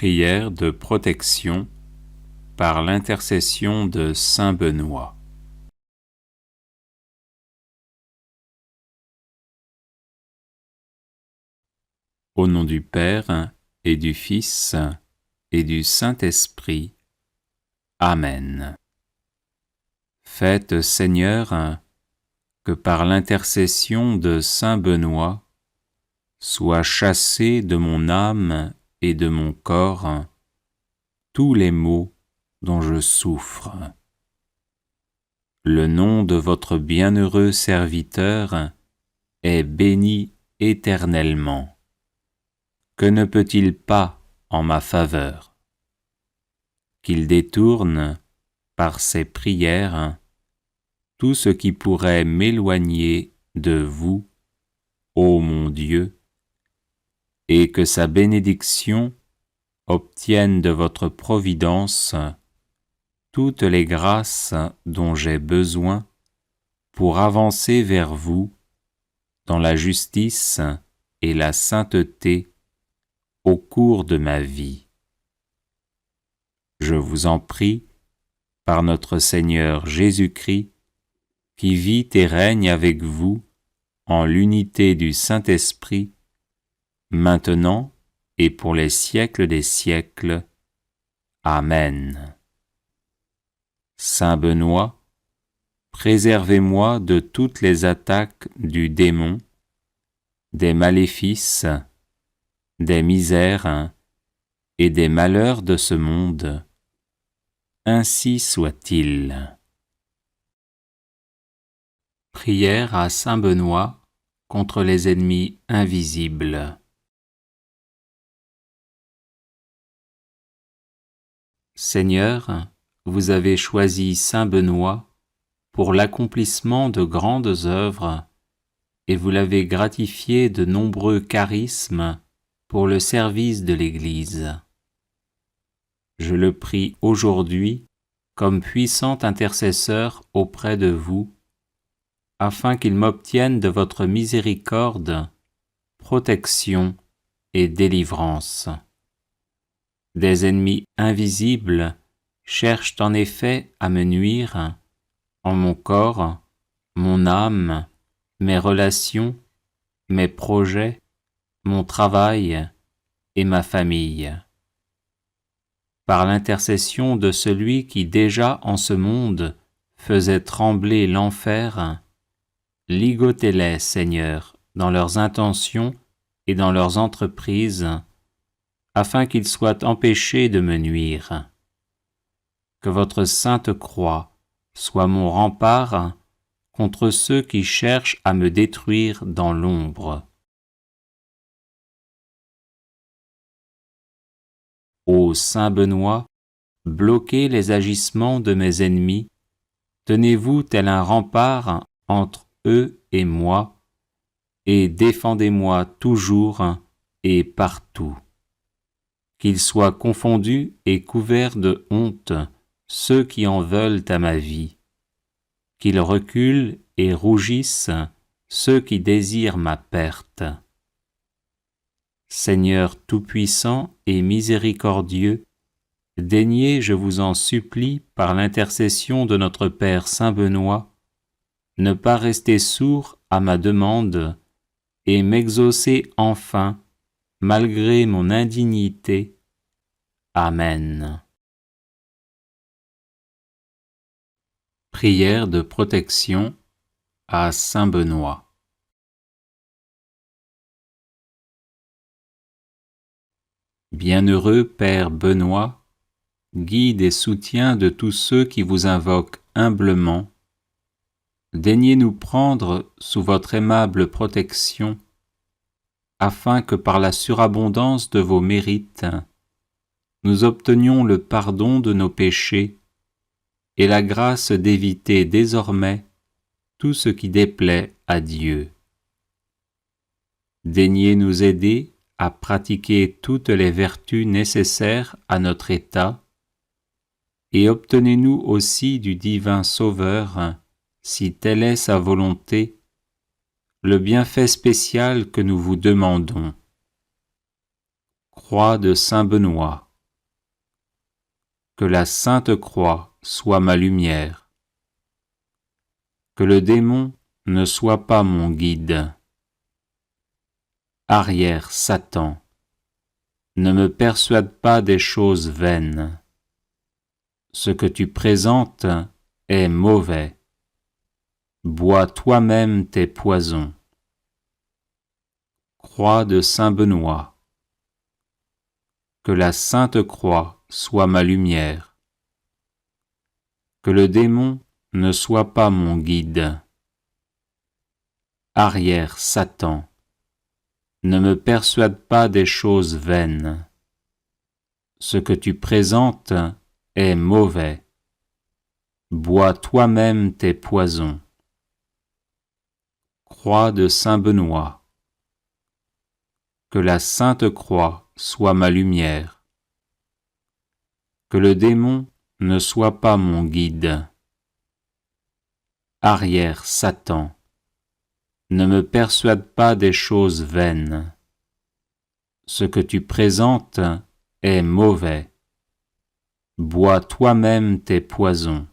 Prière de protection par l'intercession de saint Benoît. Au nom du Père et du Fils et du Saint-Esprit. Amen. Faites, Seigneur, que par l'intercession de saint Benoît soient chassés de mon âme et de mon corps tous les maux dont je souffre. Le nom de votre bienheureux serviteur est béni éternellement. Que ne peut-il pas en ma faveur? Qu'il détourne, par ses prières, tout ce qui pourrait m'éloigner de vous, ô mon Dieu, et que sa bénédiction obtienne de votre providence toutes les grâces dont j'ai besoin pour avancer vers vous dans la justice et la sainteté au cours de ma vie. Je vous en prie, par notre Seigneur Jésus-Christ, qui vit et règne avec vous en l'unité du Saint-Esprit, maintenant et pour les siècles des siècles. Amen. Saint Benoît, préservez-moi de toutes les attaques du démon, des maléfices, des misères et des malheurs de ce monde. Ainsi soit-il. Prière à saint Benoît contre les ennemis invisibles. Seigneur, vous avez choisi saint Benoît pour l'accomplissement de grandes œuvres et vous l'avez gratifié de nombreux charismes pour le service de l'Église. Je le prie aujourd'hui comme puissant intercesseur auprès de vous, afin qu'il m'obtienne de votre miséricorde, protection et délivrance. Des ennemis invisibles cherchent en effet à me nuire en mon corps, mon âme, mes relations, mes projets, mon travail et ma famille. Par l'intercession de celui qui déjà en ce monde faisait trembler l'enfer, ligotez-les, Seigneur, dans leurs intentions et dans leurs entreprises, afin qu'ils soient empêchés de me nuire. Que votre sainte croix soit mon rempart contre ceux qui cherchent à me détruire dans l'ombre. Ô saint Benoît, bloquez les agissements de mes ennemis, tenez-vous tel un rempart entre eux et moi, et défendez-moi toujours et partout. Qu'ils soient confondus et couverts de honte ceux qui en veulent à ma vie. Qu'ils reculent et rougissent ceux qui désirent ma perte. Seigneur tout-puissant et miséricordieux, daignez, je vous en supplie, par l'intercession de notre Père saint Benoît, ne pas rester sourd à ma demande et m'exaucer enfin, malgré mon indignité. Amen. Prière de protection à saint Benoît. Bienheureux Père Benoît, guide et soutien de tous ceux qui vous invoquent humblement, daignez nous prendre sous votre aimable protection, afin que par la surabondance de vos mérites, nous obtenions le pardon de nos péchés et la grâce d'éviter désormais tout ce qui déplaît à Dieu. Daignez nous aider à pratiquer toutes les vertus nécessaires à notre état, et obtenez-nous aussi du divin Sauveur, si telle est sa volonté, le bienfait spécial que nous vous demandons. Croix de saint Benoît. Que la sainte croix soit ma lumière. Que le démon ne soit pas mon guide. Arrière, Satan, ne me persuade pas des choses vaines. Ce que tu présentes est mauvais. Bois toi-même tes poisons. Croix de Saint Benoît. Que la sainte croix soit ma lumière. Que le démon ne soit pas mon guide. Arrière, Satan, ne me persuade pas des choses vaines. Ce que tu présentes est mauvais. Bois toi-même tes poisons. Croix de Saint Benoît. Que la sainte croix soit ma lumière. Que le démon ne soit pas mon guide. Arrière, Satan, ne me persuade pas des choses vaines. Ce que tu présentes est mauvais. Bois toi-même tes poisons.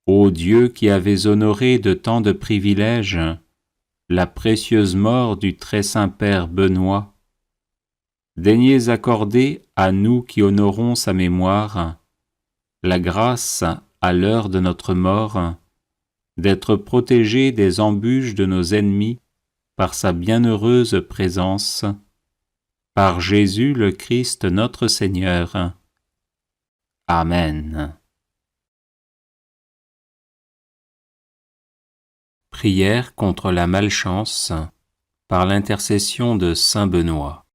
Ô Dieu qui avez honoré de tant de privilèges la précieuse mort du très saint Père Benoît, daignez accorder à nous qui honorons sa mémoire la grâce, à l'heure de notre mort, d'être protégés des embûches de nos ennemis par sa bienheureuse présence, par Jésus le Christ notre Seigneur. Amen. Prière contre la malchance par l'intercession de Saint Benoît.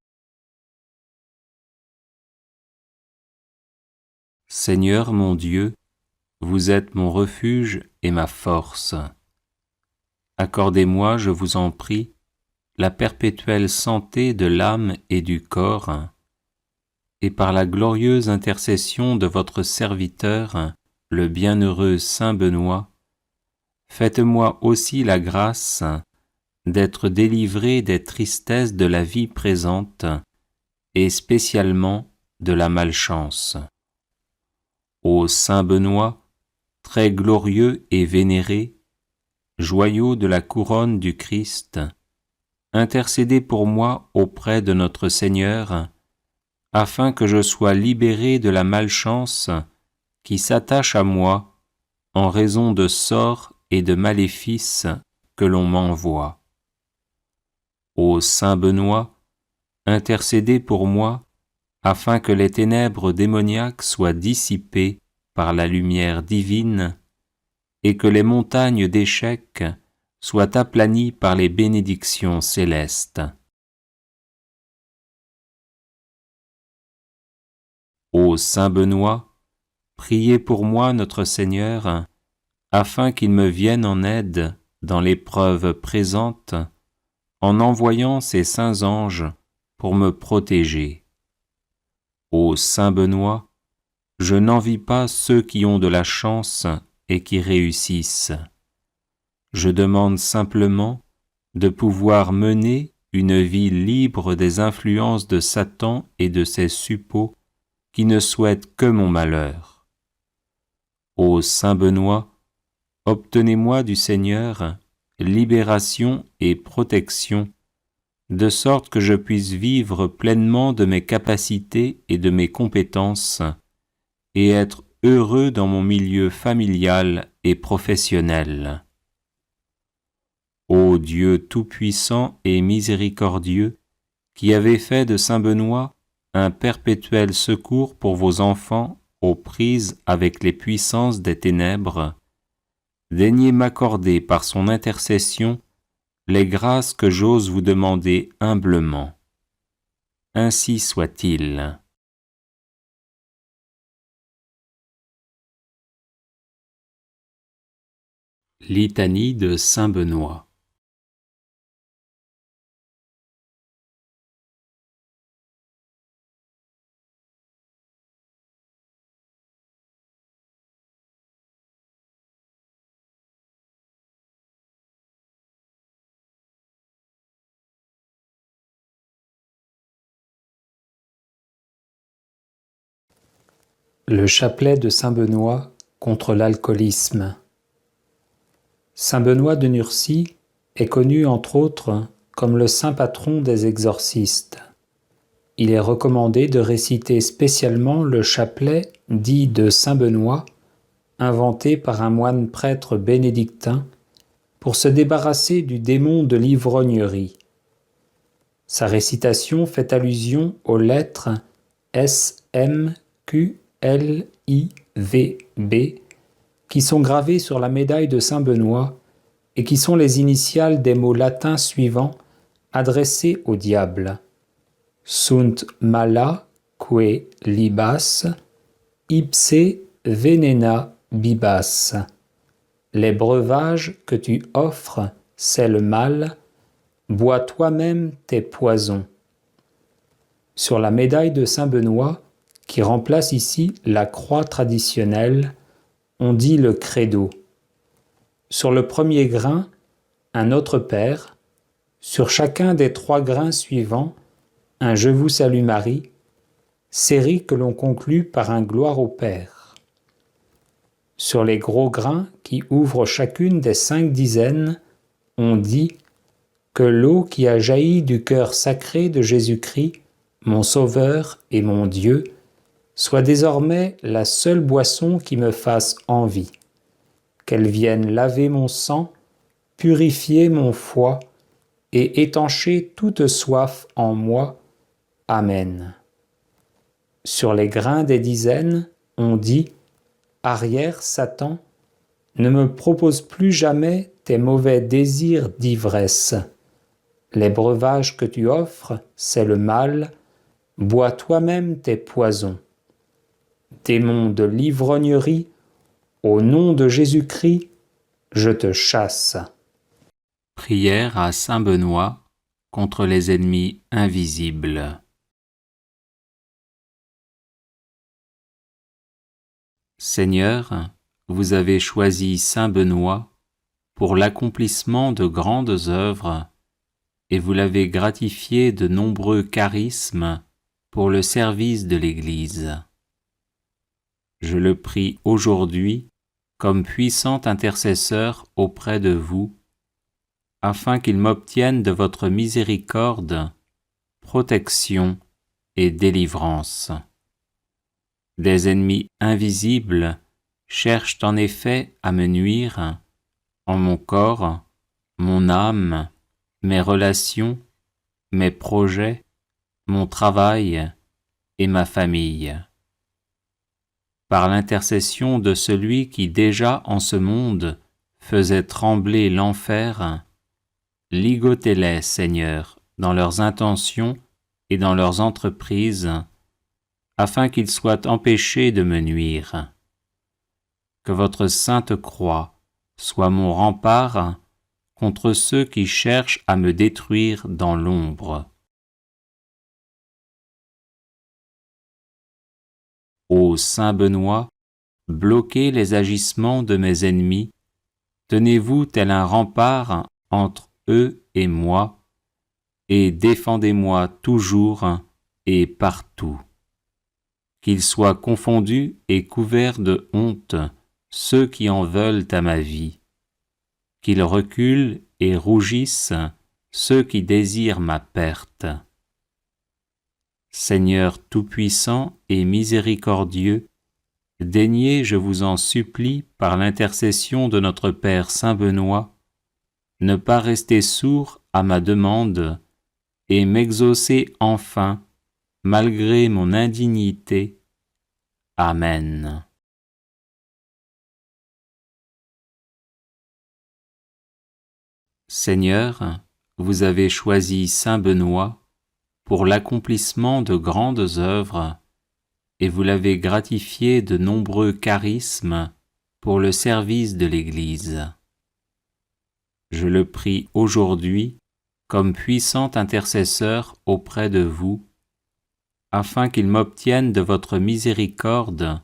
Seigneur mon Dieu, vous êtes mon refuge et ma force. Accordez-moi, je vous en prie, la perpétuelle santé de l'âme et du corps, et par la glorieuse intercession de votre serviteur, le bienheureux Saint Benoît, faites-moi aussi la grâce d'être délivré des tristesses de la vie présente, et spécialement de la malchance. Ô Saint Benoît, très glorieux et vénéré, joyau de la couronne du Christ, intercédez pour moi auprès de notre Seigneur, afin que je sois libéré de la malchance qui s'attache à moi en raison de sorts et de maléfices que l'on m'envoie. Ô Saint Benoît, intercédez pour moi, afin que les ténèbres démoniaques soient dissipées par la lumière divine, et que les montagnes d'échecs soient aplanies par les bénédictions célestes. Ô Saint Benoît, priez pour moi notre Seigneur, afin qu'il me vienne en aide dans l'épreuve présente, en envoyant ses saints anges pour me protéger. Ô Saint Benoît, je n'envie pas ceux qui ont de la chance et qui réussissent. Je demande simplement de pouvoir mener une vie libre des influences de Satan et de ses suppôts qui ne souhaitent que mon malheur. Ô Saint Benoît, obtenez-moi du Seigneur libération et protection, de sorte que je puisse vivre pleinement de mes capacités et de mes compétences, et être heureux dans mon milieu familial et professionnel. Ô Dieu tout-puissant et miséricordieux, qui avez fait de Saint Benoît un perpétuel secours pour vos enfants aux prises avec les puissances des ténèbres, daignez m'accorder par son intercession les grâces que j'ose vous demander humblement. Ainsi soit-il. Litanie de Saint Benoît. Le chapelet de saint Benoît contre l'alcoolisme. Saint Benoît de Nursie est connu entre autres comme le saint patron des exorcistes. Il est recommandé de réciter spécialement le chapelet dit de saint Benoît, inventé par un moine prêtre bénédictin, pour se débarrasser du démon de l'ivrognerie. Sa récitation fait allusion aux lettres S, M, Q, L, I, V, B, qui sont gravées sur la médaille de saint Benoît et qui sont les initiales des mots latins suivants adressés au diable. Sunt mala que libas, ipse venena bibas. Les breuvages que tu offres, c'est le mal, bois toi-même tes poisons. Sur la médaille de saint Benoît, qui remplace ici la croix traditionnelle, on dit le credo. Sur le premier grain, un Notre Père. Sur chacun des 3 grains suivants, un Je vous salue Marie, série que l'on conclut par un Gloire au Père. Sur les gros grains qui ouvrent chacune des 5 dizaines, on dit que l'eau qui a jailli du cœur sacré de Jésus-Christ, mon Sauveur et mon Dieu, soit désormais la seule boisson qui me fasse envie, qu'elle vienne laver mon sang, purifier mon foie et étancher toute soif en moi. Amen. Sur les grains des dizaines, on dit « Arrière, Satan, ne me propose plus jamais tes mauvais désirs d'ivresse. Les breuvages que tu offres, c'est le mal, bois toi-même tes poisons. Démon de l'ivrognerie, au nom de Jésus-Christ, je te chasse. » Prière à saint Benoît contre les ennemis invisibles. Seigneur, vous avez choisi saint Benoît pour l'accomplissement de grandes œuvres et vous l'avez gratifié de nombreux charismes pour le service de l'Église. Je le prie aujourd'hui comme puissant intercesseur auprès de vous, afin qu'il m'obtienne de votre miséricorde, protection et délivrance. Des ennemis invisibles cherchent en effet à me nuire en mon corps, mon âme, mes relations, mes projets, mon travail et ma famille. Par l'intercession de celui qui déjà en ce monde faisait trembler l'enfer, ligotez-les, Seigneur, dans leurs intentions et dans leurs entreprises, afin qu'ils soient empêchés de me nuire. Que votre sainte croix soit mon rempart contre ceux qui cherchent à me détruire dans l'ombre. Ô saint Benoît, bloquez les agissements de mes ennemis, tenez-vous tel un rempart entre eux et moi, et défendez-moi toujours et partout. Qu'ils soient confondus et couverts de honte ceux qui en veulent à ma vie, qu'ils reculent et rougissent ceux qui désirent ma perte. Seigneur tout-puissant et miséricordieux, daignez, je vous en supplie, par l'intercession de notre Père saint Benoît, ne pas rester sourd à ma demande et m'exaucer enfin, malgré mon indignité. Amen. Seigneur, vous avez choisi saint Benoît pour l'accomplissement de grandes œuvres, et vous l'avez gratifié de nombreux charismes pour le service de l'Église. Je le prie aujourd'hui comme puissant intercesseur auprès de vous, afin qu'il m'obtienne de votre miséricorde,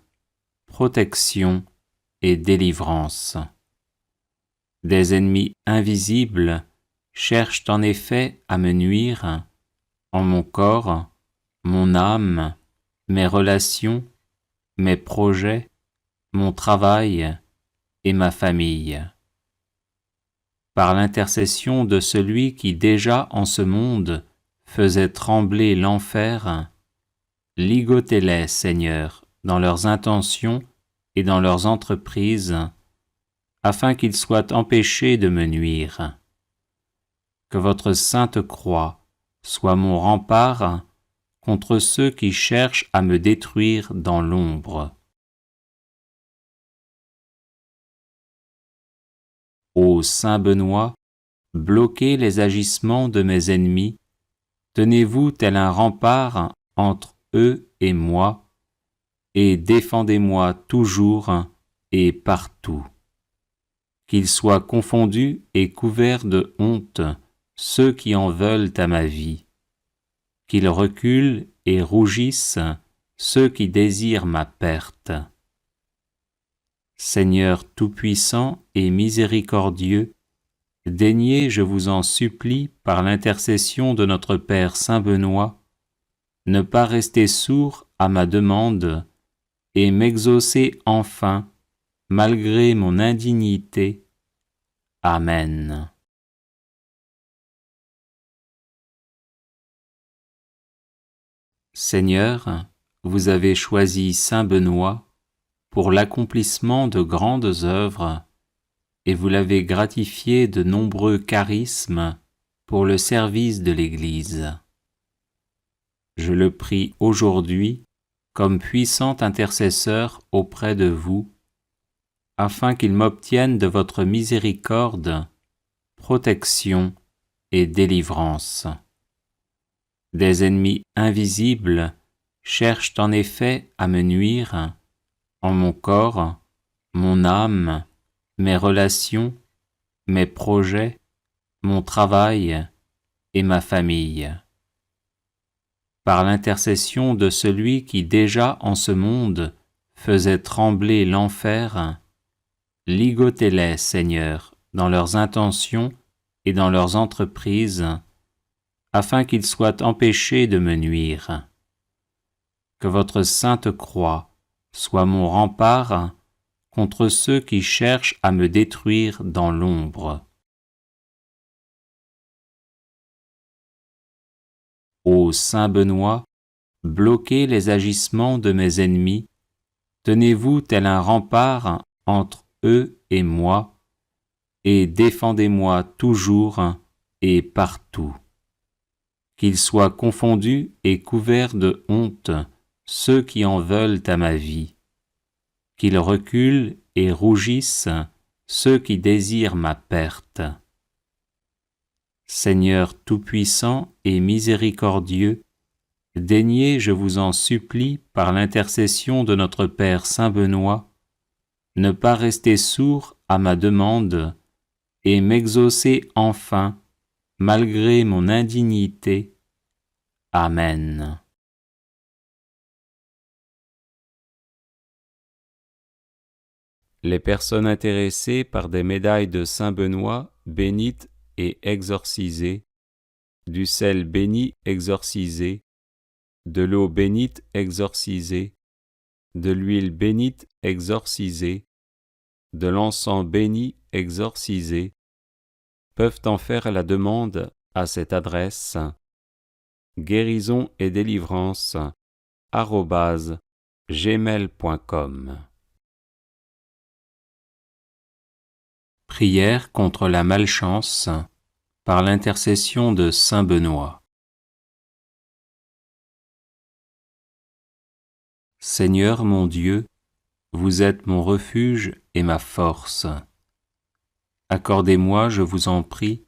protection et délivrance. Des ennemis invisibles cherchent en effet à me nuire en mon corps, mon âme, mes relations, mes projets, mon travail et ma famille. Par l'intercession de celui qui déjà en ce monde faisait trembler l'enfer, ligotez-les, Seigneur, dans leurs intentions et dans leurs entreprises, afin qu'ils soient empêchés de me nuire. Que votre sainte croix soit mon rempart contre ceux qui cherchent à me détruire dans l'ombre. Ô Saint Benoît, bloquez les agissements de mes ennemis, tenez-vous tel un rempart entre eux et moi, et défendez-moi toujours et partout. Qu'ils soient confondus et couverts de honte ceux qui en veulent à ma vie, qu'ils reculent et rougissent ceux qui désirent ma perte. Seigneur tout-puissant et miséricordieux, daignez, je vous en supplie, par l'intercession de notre Père Saint Benoît, ne pas rester sourd à ma demande et m'exaucer enfin, malgré mon indignité. Amen. Seigneur, vous avez choisi Saint Benoît pour l'accomplissement de grandes œuvres, et vous l'avez gratifié de nombreux charismes pour le service de l'Église. Je le prie aujourd'hui comme puissant intercesseur auprès de vous, afin qu'il m'obtienne de votre miséricorde, protection et délivrance. Des ennemis invisibles cherchent en effet à me nuire en mon corps, mon âme, mes relations, mes projets, mon travail et ma famille. Par l'intercession de celui qui déjà en ce monde faisait trembler l'enfer, ligotez-les, Seigneur, dans leurs intentions et dans leurs entreprises, afin qu'ils soient empêchés de me nuire. Que votre sainte croix soit mon rempart contre ceux qui cherchent à me détruire dans l'ombre. Ô Saint Benoît, bloquez les agissements de mes ennemis, tenez-vous tel un rempart entre eux et moi, et défendez-moi toujours et partout. Qu'ils soient confondus et couverts de honte ceux qui en veulent à ma vie, qu'ils reculent et rougissent ceux qui désirent ma perte. Seigneur tout-puissant et miséricordieux, daignez, je vous en supplie, par l'intercession de notre Père Saint Benoît, ne pas rester sourd à ma demande et m'exaucer enfin, malgré mon indignité. Amen. Les personnes intéressées par des médailles de Saint Benoît bénites et exorcisées, du sel béni exorcisé, de l'eau bénite exorcisée, de l'huile bénite exorcisée, de l'encens béni exorcisé, peuvent en faire la demande à cette adresse guérison et délivrance @gmail.com. Prière contre la malchance par l'intercession de Saint Benoît. Seigneur mon Dieu, vous êtes mon refuge et ma force. Accordez-moi, je vous en prie,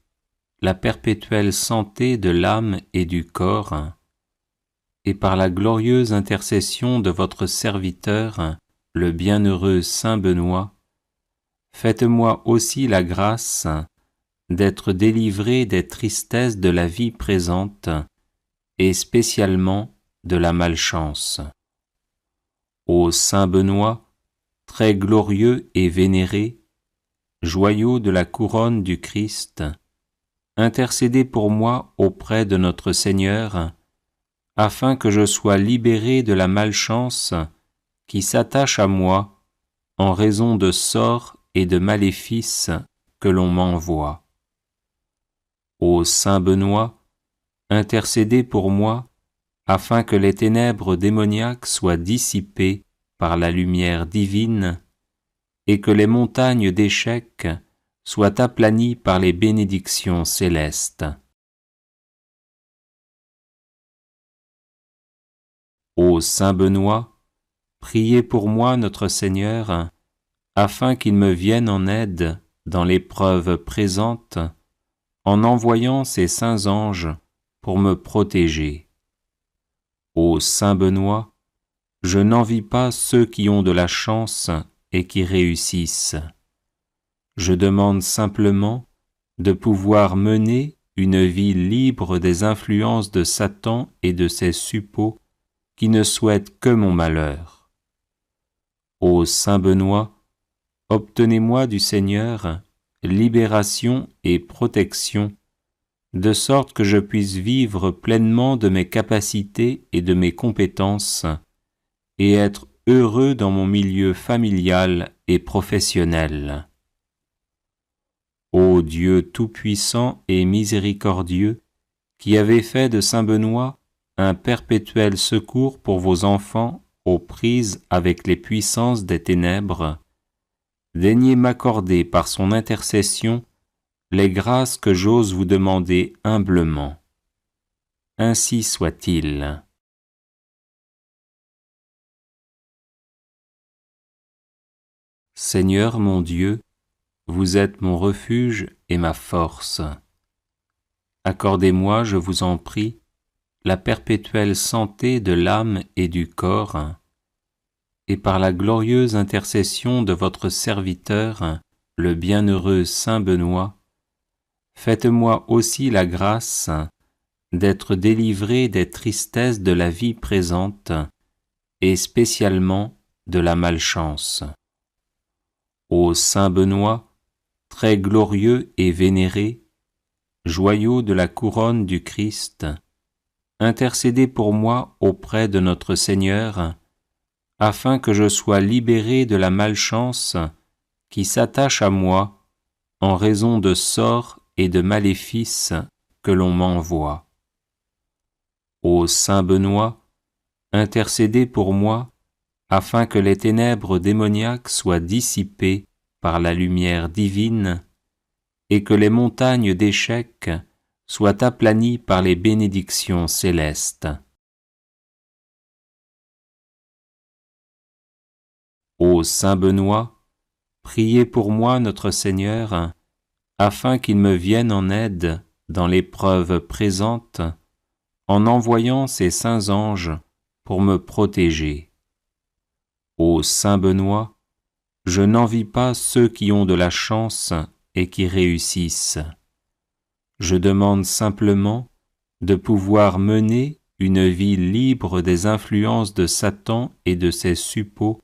la perpétuelle santé de l'âme et du corps, et par la glorieuse intercession de votre serviteur, le bienheureux Saint Benoît, faites-moi aussi la grâce d'être délivré des tristesses de la vie présente et spécialement de la malchance. Ô Saint Benoît, très glorieux et vénéré, joyau de la couronne du Christ, intercédez pour moi auprès de notre Seigneur, afin que je sois libéré de la malchance qui s'attache à moi en raison de sorts et de maléfices que l'on m'envoie. Ô Saint Benoît, intercédez pour moi afin que les ténèbres démoniaques soient dissipées par la lumière divine et que les montagnes d'échecs soient aplanies par les bénédictions célestes. Ô Saint Benoît, priez pour moi notre Seigneur, afin qu'il me vienne en aide dans l'épreuve présente, en envoyant ses saints anges pour me protéger. Ô Saint Benoît, je n'envie pas ceux qui ont de la chance et qui réussissent. Je demande simplement de pouvoir mener une vie libre des influences de Satan et de ses suppôts qui ne souhaitent que mon malheur. Ô Saint Benoît, obtenez-moi du Seigneur libération et protection, de sorte que je puisse vivre pleinement de mes capacités et de mes compétences, et être heureux dans mon milieu familial et professionnel. Ô Dieu tout-puissant et miséricordieux, qui avez fait de Saint Benoît un perpétuel secours pour vos enfants aux prises avec les puissances des ténèbres, daignez m'accorder par son intercession les grâces que j'ose vous demander humblement. Ainsi soit-il. Seigneur mon Dieu, vous êtes mon refuge et ma force. Accordez-moi, je vous en prie, la perpétuelle santé de l'âme et du corps, et par la glorieuse intercession de votre serviteur, le bienheureux Saint Benoît, faites-moi aussi la grâce d'être délivré des tristesses de la vie présente, et spécialement de la malchance. Ô Saint Benoît, très glorieux et vénéré, joyau de la couronne du Christ, intercédez pour moi auprès de notre Seigneur, afin que je sois libéré de la malchance qui s'attache à moi en raison de sorts et de maléfices que l'on m'envoie. Ô Saint Benoît, intercédez pour moi, afin que les ténèbres démoniaques soient dissipées par la lumière divine, et que les montagnes d'échecs soient aplanies par les bénédictions célestes. Ô Saint Benoît, priez pour moi notre Seigneur, afin qu'il me vienne en aide dans l'épreuve présente, en envoyant ses saints anges pour me protéger. Ô Saint Benoît, je n'envie pas ceux qui ont de la chance et qui réussissent. Je demande simplement de pouvoir mener une vie libre des influences de Satan et de ses suppôts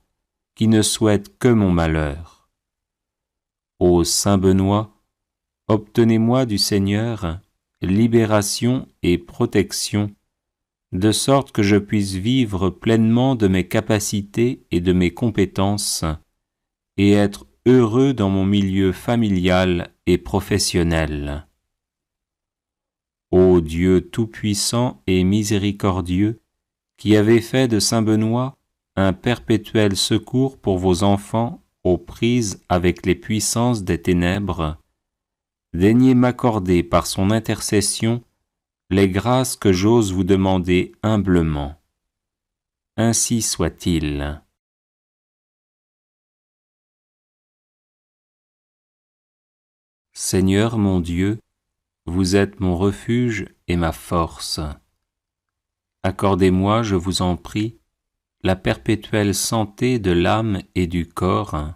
qui ne souhaitent que mon malheur. Ô Saint Benoît, obtenez-moi du Seigneur libération et protection, de sorte que je puisse vivre pleinement de mes capacités et de mes compétences, et être heureux dans mon milieu familial et professionnel. Ô Dieu tout-puissant et miséricordieux, qui avez fait de Saint Benoît un perpétuel secours pour vos enfants aux prises avec les puissances des ténèbres, daignez m'accorder par son intercession les grâces que j'ose vous demander humblement. Ainsi soit-il. Seigneur mon Dieu, vous êtes mon refuge et ma force. Accordez-moi, je vous en prie, la perpétuelle santé de l'âme et du corps,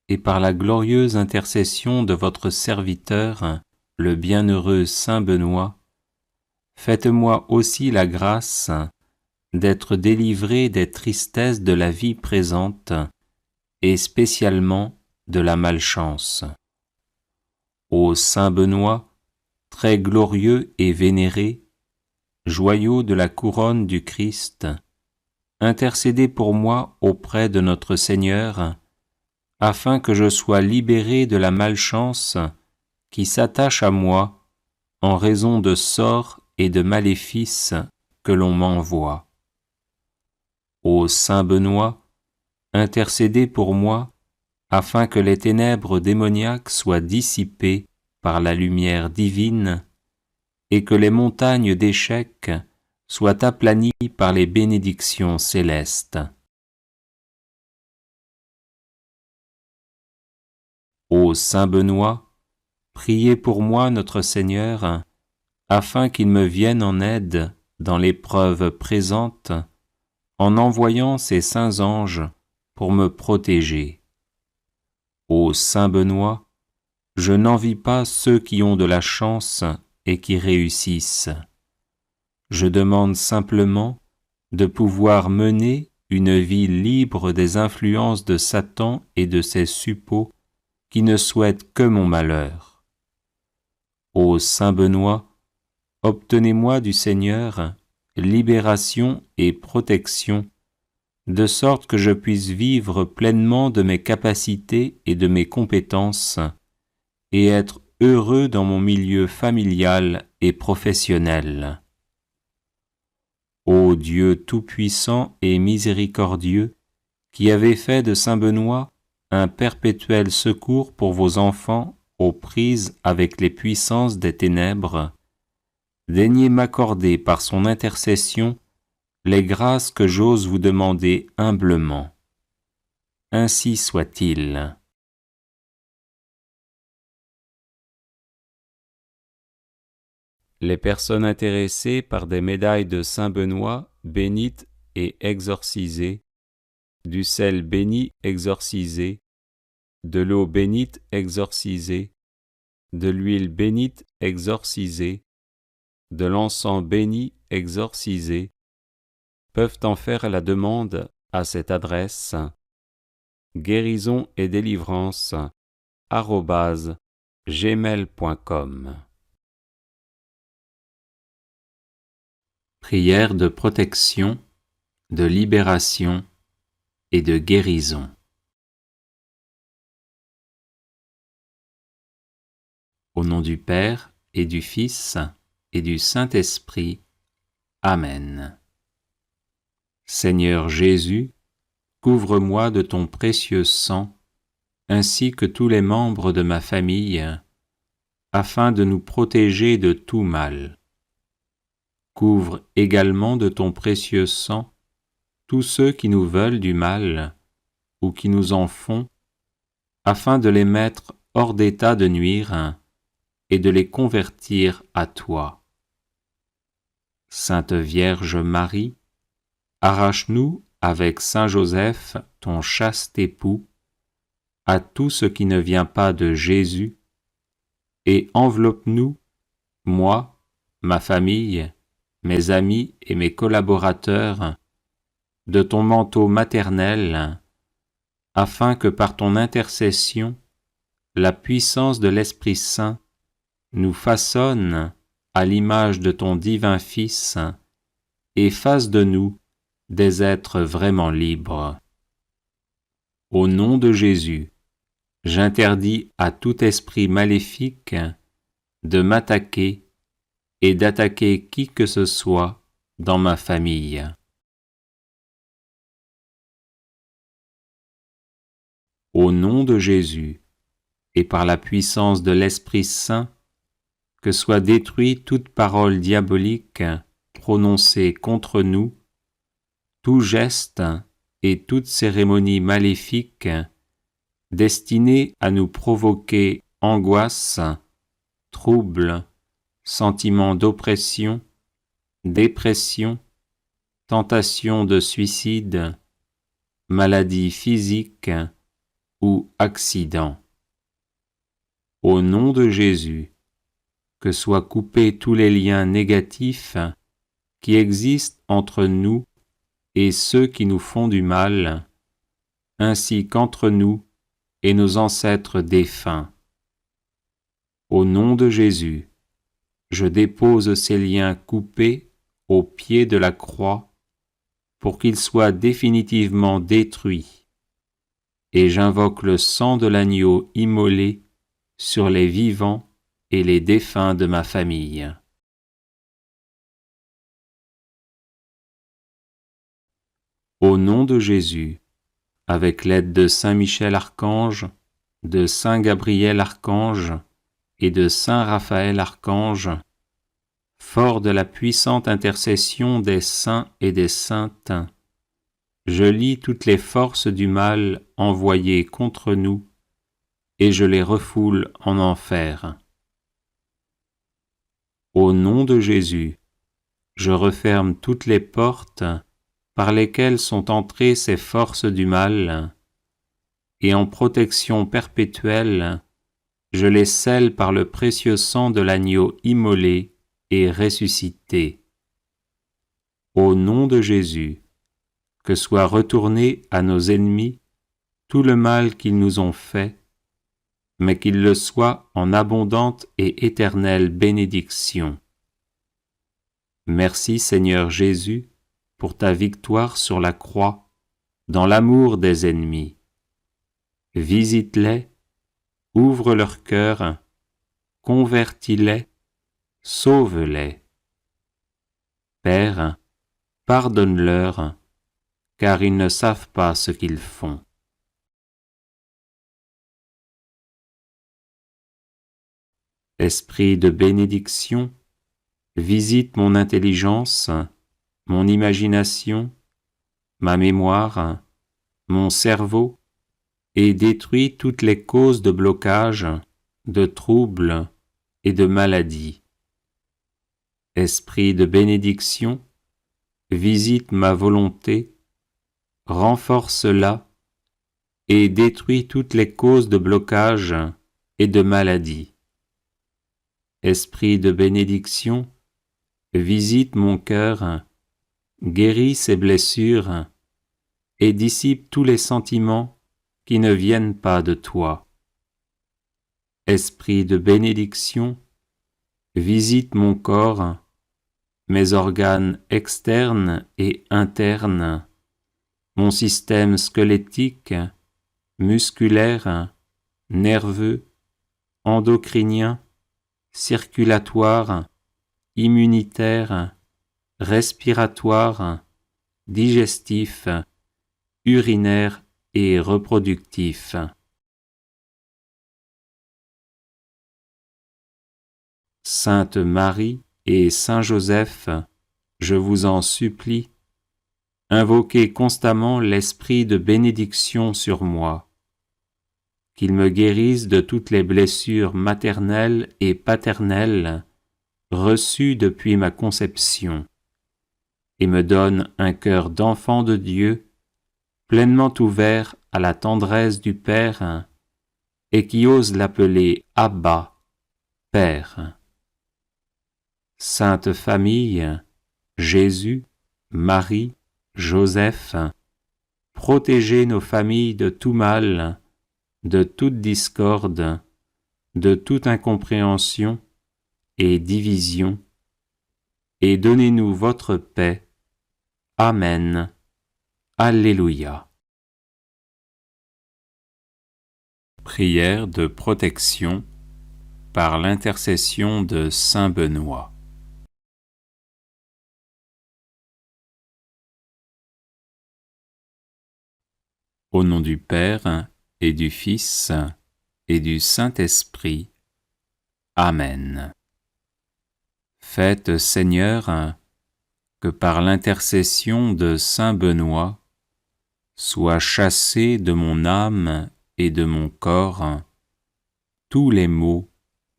et par la glorieuse intercession de votre serviteur, le bienheureux Saint Benoît, faites-moi aussi la grâce d'être délivré des tristesses de la vie présente, et spécialement de la malchance. Ô Saint Benoît, très glorieux et vénéré, joyau de la couronne du Christ, intercédez pour moi auprès de notre Seigneur, afin que je sois libéré de la malchance qui s'attache à moi en raison de sorts et de maléfices que l'on m'envoie. Ô Saint Benoît, intercédez pour moi, afin que les ténèbres démoniaques soient dissipées par la lumière divine, et que les montagnes d'échecs soient aplanies par les bénédictions célestes. Ô Saint Benoît, priez pour moi notre Seigneur, afin qu'il me vienne en aide dans l'épreuve présente, en envoyant ses saints anges pour me protéger. Ô Saint Benoît, je n'envie pas ceux qui ont de la chance et qui réussissent. Je demande simplement de pouvoir mener une vie libre des influences de Satan et de ses suppôts qui ne souhaitent que mon malheur. Ô Saint Benoît, obtenez-moi du Seigneur libération et protection, de sorte que je puisse vivre pleinement de mes capacités et de mes compétences, et être heureux dans mon milieu familial et professionnel. Ô Dieu tout-puissant et miséricordieux, qui avez fait de Saint Benoît un perpétuel secours pour vos enfants aux prises avec les puissances des ténèbres, daignez m'accorder par son intercession les grâces que j'ose vous demander humblement. Ainsi soit-il. Les personnes intéressées par des médailles de Saint Benoît bénites et exorcisées, du sel béni exorcisé, de l'eau bénite exorcisée, de l'huile bénite exorcisée, de l'encens béni exorcisé, peuvent en faire la demande à cette adresse guérison et délivrance @gmail.com. Prière de protection, de libération et de guérison. Au nom du Père et du Fils et du Saint-Esprit. Amen. Seigneur Jésus, couvre-moi de ton précieux sang, ainsi que tous les membres de ma famille, afin de nous protéger de tout mal. Couvre également de ton précieux sang tous ceux qui nous veulent du mal ou qui nous en font, afin de les mettre hors d'état de nuire et de les convertir à toi. Sainte Vierge Marie, arrache-nous avec Saint Joseph, ton chaste époux, à tout ce qui ne vient pas de Jésus, et enveloppe-nous, moi, ma famille, mes amis et mes collaborateurs, de ton manteau maternel, afin que par ton intercession, la puissance de l'Esprit Saint nous façonne à l'image de ton divin Fils et fasse de nous des êtres vraiment libres. Au nom de Jésus, j'interdis à tout esprit maléfique de m'attaquer et d'attaquer qui que ce soit dans ma famille. Au nom de Jésus, et par la puissance de l'Esprit Saint, que soit détruite toute parole diabolique prononcée contre nous, tout geste et toute cérémonie maléfique destinée à nous provoquer angoisse, trouble, sentiment d'oppression, dépression, tentation de suicide, maladie physique ou accident. Au nom de Jésus, que soient coupés tous les liens négatifs qui existent entre nous et ceux qui nous font du mal, ainsi qu'entre nous et nos ancêtres défunts. Au nom de Jésus, je dépose ces liens coupés au pied de la croix pour qu'il soit définitivement détruit, et j'invoque le sang de l'agneau immolé sur les vivants et les défunts de ma famille. Au nom de Jésus, avec l'aide de Saint Michel Archange, de Saint Gabriel Archange et de Saint Raphaël Archange, fort de la puissante intercession des saints et des saintes, je lis toutes les forces du mal envoyées contre nous, et je les refoule en enfer. Au nom de Jésus, je referme toutes les portes par lesquelles sont entrées ces forces du mal, et en protection perpétuelle, je les scelle par le précieux sang de l'agneau immolé et ressuscité. Au nom de Jésus, que soit retourné à nos ennemis tout le mal qu'ils nous ont fait, mais qu'il le soit en abondante et éternelle bénédiction. Merci Seigneur Jésus pour ta victoire sur la croix, dans l'amour des ennemis. Visite-les, ouvre leur cœur, convertis-les, sauve-les. Père, pardonne-leur, car ils ne savent pas ce qu'ils font. Esprit de bénédiction, visite mon intelligence, mon imagination, ma mémoire, mon cerveau, et détruis toutes les causes de blocage, de troubles et de maladies. Esprit de bénédiction, visite ma volonté, renforce-la et détruis toutes les causes de blocage et de maladies. Esprit de bénédiction, visite mon cœur, guéris ses blessures et dissipe tous les sentiments qui ne viennent pas de toi. Esprit de bénédiction, visite mon corps, mes organes externes et internes, mon système squelettique, musculaire, nerveux, endocrinien, circulatoire, immunitaire, respiratoire, digestif, urinaire et reproductif. Sainte Marie et Saint Joseph, je vous en supplie, invoquez constamment l'esprit de bénédiction sur moi, qu'il me guérisse de toutes les blessures maternelles et paternelles reçues depuis ma conception, et me donne un cœur d'enfant de Dieu, pleinement ouvert à la tendresse du Père, et qui ose l'appeler Abba, Père. Sainte Famille, Jésus, Marie, Joseph, protégez nos familles de tout mal, de toute discorde, de toute incompréhension et division, et donnez-nous votre paix. Amen. Alléluia. Prière de protection par l'intercession de Saint Benoît. Au nom du Père et du Fils et du Saint-Esprit. Amen. Faites, Seigneur, que par l'intercession de Saint Benoît, soient chassés de mon âme et de mon corps tous les maux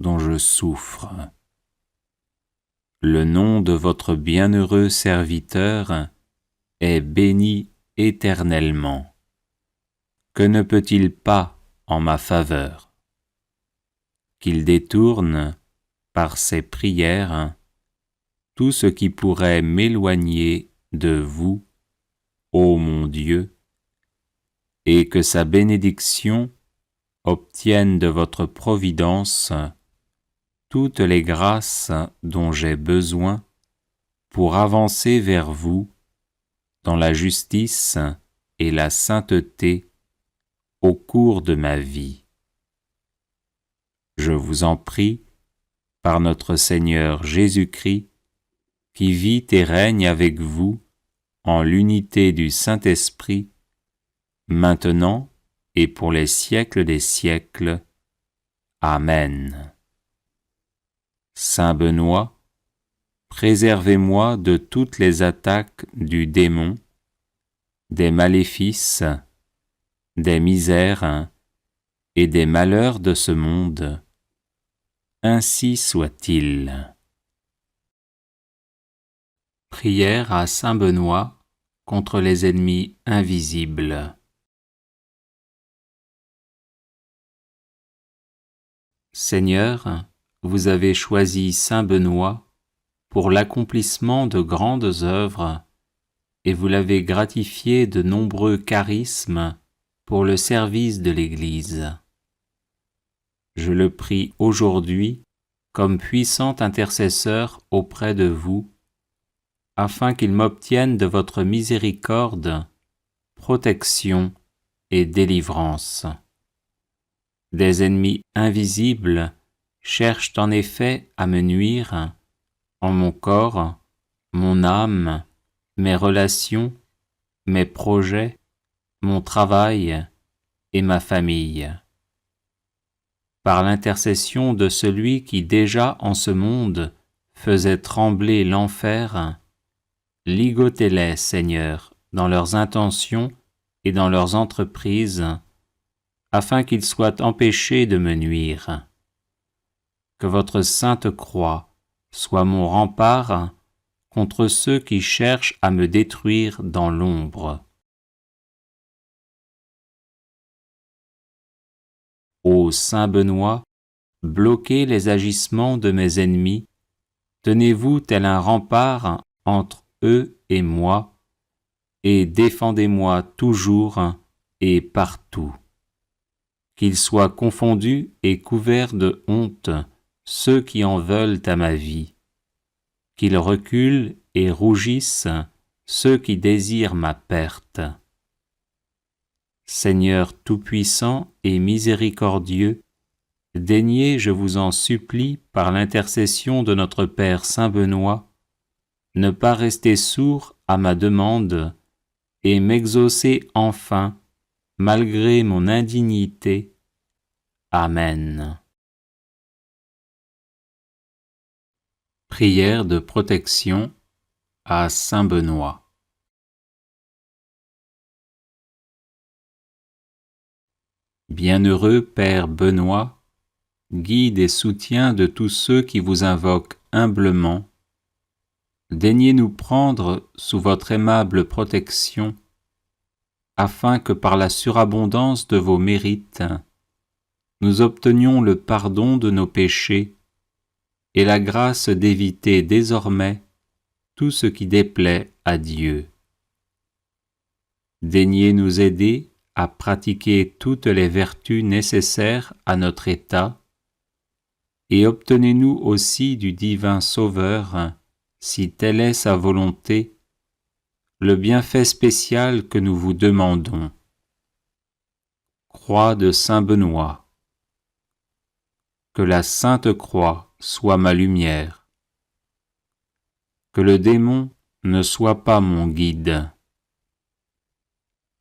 dont je souffre. Le nom de votre bienheureux serviteur est béni éternellement. Que ne peut-il pas en ma faveur? Qu'il détourne, par ses prières, tout ce qui pourrait m'éloigner de vous, ô mon Dieu, et que sa bénédiction obtienne de votre providence toutes les grâces dont j'ai besoin pour avancer vers vous dans la justice et la sainteté au cours de ma vie. Je vous en prie, par notre Seigneur Jésus-Christ, qui vit et règne avec vous en l'unité du Saint-Esprit, maintenant et pour les siècles des siècles. Amen. Saint Benoît, préservez-moi de toutes les attaques du démon, des maléfices, des misères et des malheurs de ce monde. Ainsi soit-il. Prière à Saint Benoît contre les ennemis invisibles. Seigneur, vous avez choisi Saint Benoît pour l'accomplissement de grandes œuvres et vous l'avez gratifié de nombreux charismes pour le service de l'Église. Je le prie aujourd'hui comme puissant intercesseur auprès de vous, afin qu'il m'obtienne de votre miséricorde, protection et délivrance. Des ennemis invisibles cherchent en effet à me nuire en mon corps, mon âme, mes relations, mes projets, mon travail et ma famille. Par l'intercession de celui qui déjà en ce monde faisait trembler l'enfer, ligotez-les, Seigneur, dans leurs intentions et dans leurs entreprises, afin qu'ils soient empêchés de me nuire. Que votre sainte croix soit mon rempart contre ceux qui cherchent à me détruire dans l'ombre. Ô Saint Benoît, bloquez les agissements de mes ennemis, tenez-vous tel un rempart entre eux et moi, et défendez-moi toujours et partout. Qu'ils soient confondus et couverts de honte ceux qui en veulent à ma vie, qu'ils reculent et rougissent ceux qui désirent ma perte. Seigneur tout-puissant et miséricordieux, daignez, je vous en supplie, par l'intercession de notre Père Saint Benoît, ne pas rester sourd à ma demande et m'exaucer enfin, malgré mon indignité. Amen. Prière de protection à Saint Benoît. Bienheureux Père Benoît, guide et soutien de tous ceux qui vous invoquent humblement, daignez nous prendre sous votre aimable protection, afin que par la surabondance de vos mérites, nous obtenions le pardon de nos péchés et la grâce d'éviter désormais tout ce qui déplaît à Dieu. Daignez nous aider à pratiquer toutes les vertus nécessaires à notre état, et obtenez-nous aussi du divin Sauveur, si telle est sa volonté, le bienfait spécial que nous vous demandons. Croix de Saint Benoît. Que la Sainte Croix soit ma lumière. Que le démon ne soit pas mon guide.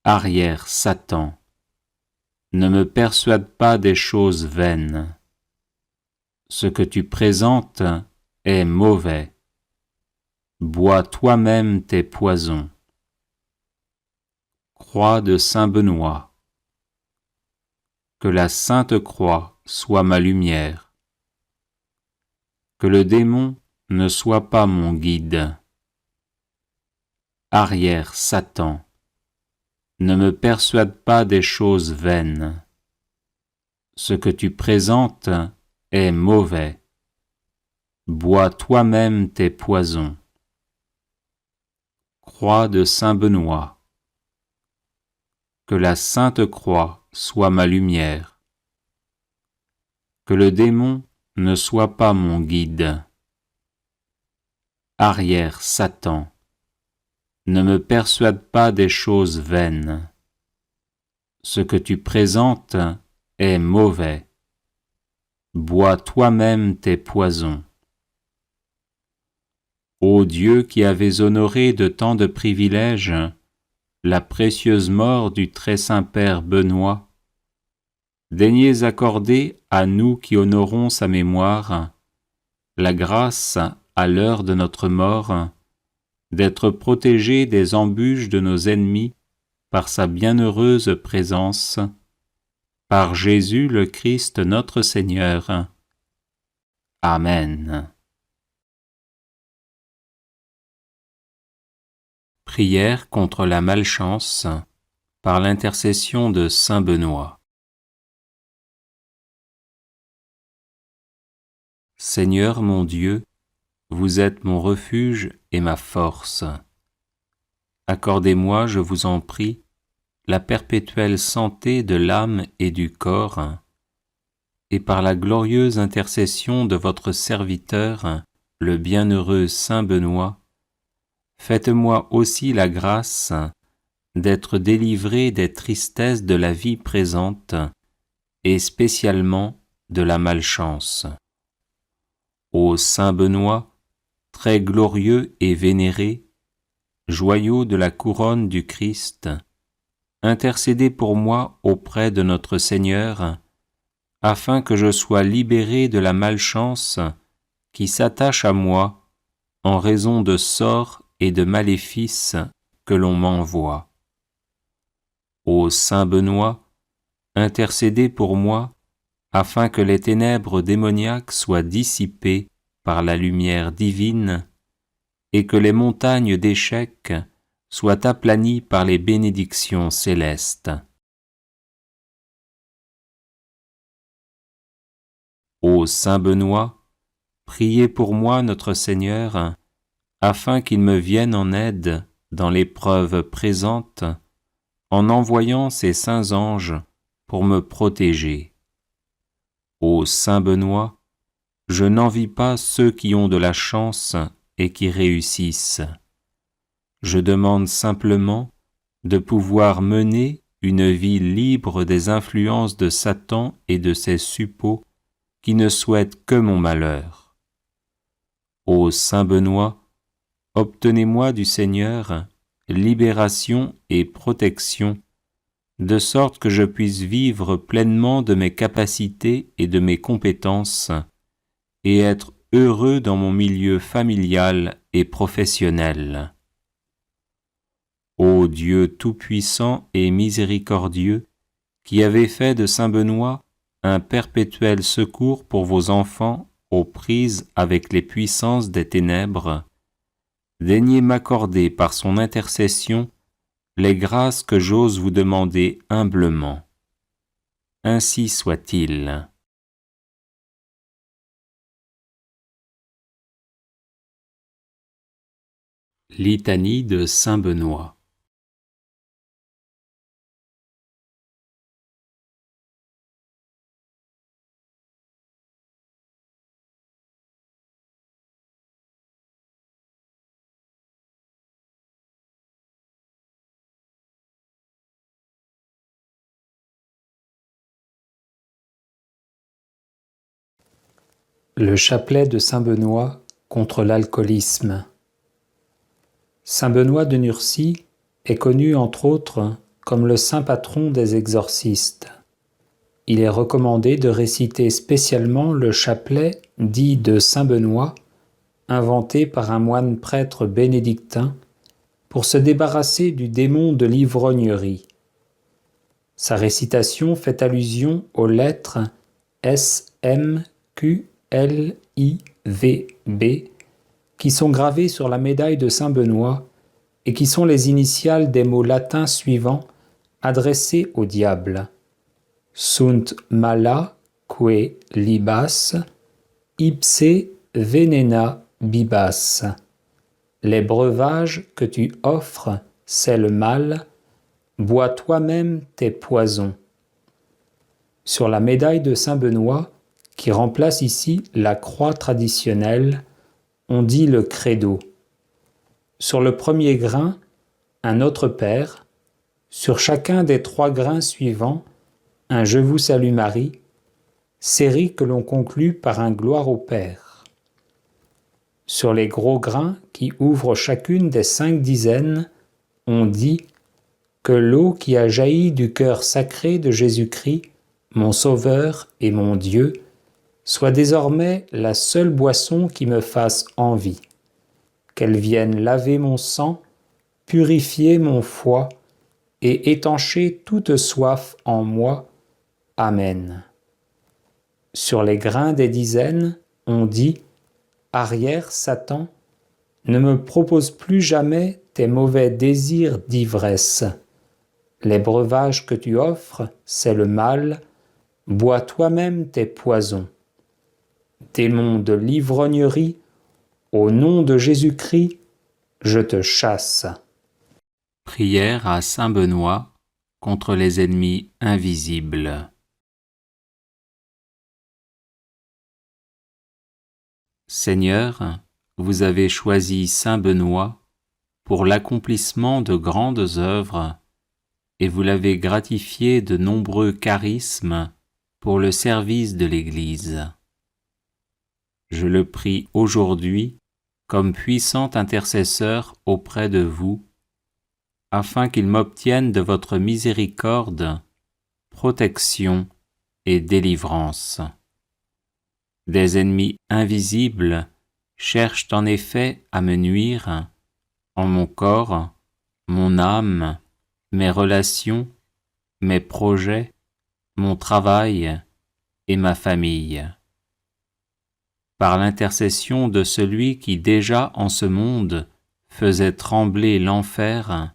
Arrière, Satan, ne me persuade pas des choses vaines. Ce que tu présentes est mauvais. Bois toi-même tes poisons. Croix de Saint Benoît. Que la Sainte Croix soit ma lumière. Que le démon ne soit pas mon guide. Arrière, Satan, ne me persuade pas des choses vaines. Ce que tu présentes est mauvais. Bois toi-même tes poisons. Croix de Saint Benoît. Que la Sainte Croix soit ma lumière. Que le démon ne soit pas mon guide. Arrière, Satan, ne me persuade pas des choses vaines. Ce que tu présentes est mauvais. Bois toi-même tes poisons. Ô Dieu qui avez honoré de tant de privilèges la précieuse mort du très saint Père Benoît, daignez accorder à nous qui honorons sa mémoire la grâce, à l'heure de notre mort, d'être protégés des embûches de nos ennemis par sa bienheureuse présence, par Jésus le Christ notre Seigneur. Amen. Prière contre la malchance par l'intercession de saint Benoît. Seigneur mon Dieu, vous êtes mon refuge et ma force. Accordez-moi, je vous en prie, la perpétuelle santé de l'âme et du corps, et par la glorieuse intercession de votre serviteur, le bienheureux saint Benoît, faites-moi aussi la grâce d'être délivré des tristesses de la vie présente, et spécialement de la malchance. Ô saint Benoît, très glorieux et vénéré, joyau de la couronne du Christ, intercédez pour moi auprès de notre Seigneur, afin que je sois libéré de la malchance qui s'attache à moi en raison de sorts et de maléfices que l'on m'envoie. Ô saint Benoît, intercédez pour moi, afin que les ténèbres démoniaques soient dissipées par la lumière divine, et que les montagnes d'échecs soient aplanies par les bénédictions célestes. Ô saint Benoît, priez pour moi notre Seigneur, afin qu'il me vienne en aide dans l'épreuve présente, en envoyant ses saints anges pour me protéger. Ô saint Benoît, je n'envie pas ceux qui ont de la chance et qui réussissent. Je demande simplement de pouvoir mener une vie libre des influences de Satan et de ses suppôts qui ne souhaitent que mon malheur. Ô saint Benoît, obtenez-moi du Seigneur libération et protection, de sorte que je puisse vivre pleinement de mes capacités et de mes compétences, et être heureux dans mon milieu familial et professionnel. Ô Dieu tout-puissant et miséricordieux, qui avez fait de saint Benoît un perpétuel secours pour vos enfants aux prises avec les puissances des ténèbres, daignez m'accorder par son intercession les grâces que j'ose vous demander humblement. Ainsi soit-il. Litanie de saint Benoît. Le chapelet de saint Benoît contre l'alcoolisme. Saint Benoît de Nursie est connu entre autres comme le saint patron des exorcistes. Il est recommandé de réciter spécialement le chapelet dit de saint Benoît, inventé par un moine prêtre bénédictin, pour se débarrasser du démon de l'ivrognerie. Sa récitation fait allusion aux lettres S, M, Q, L, I, V, B, qui sont gravées sur la médaille de saint Benoît et qui sont les initiales des mots latins suivants adressés au diable. Sunt mala que libas, ipse venena bibas. Les breuvages que tu offres, c'est le mal, bois toi-même tes poisons. Sur la médaille de saint Benoît, qui remplace ici la croix traditionnelle, on dit le credo. Sur le premier grain un Notre Père, sur chacun des 3 grains suivants, un Je vous salue Marie, série que l'on conclut par un Gloire au Père. Sur les gros grains qui ouvrent chacune des 5 dizaines, on dit que l'eau qui a jailli du cœur sacré de Jésus-Christ, mon Sauveur et mon Dieu, soit désormais la seule boisson qui me fasse envie, qu'elle vienne laver mon sang, purifier mon foie et étancher toute soif en moi. Amen. Sur les grains des dizaines, on dit « Arrière, Satan, ne me propose plus jamais tes mauvais désirs d'ivresse. Les breuvages que tu offres, c'est le mal, bois toi-même tes poisons. Démon de l'ivrognerie, au nom de Jésus-Christ, je te chasse. » Prière à saint Benoît contre les ennemis invisibles. Seigneur, vous avez choisi saint Benoît pour l'accomplissement de grandes œuvres et vous l'avez gratifié de nombreux charismes pour le service de l'Église. Je le prie aujourd'hui comme puissant intercesseur auprès de vous, afin qu'il m'obtienne de votre miséricorde, protection et délivrance. Des ennemis invisibles cherchent en effet à me nuire en mon corps, mon âme, mes relations, mes projets, mon travail et ma famille. Par l'intercession de celui qui déjà en ce monde faisait trembler l'enfer,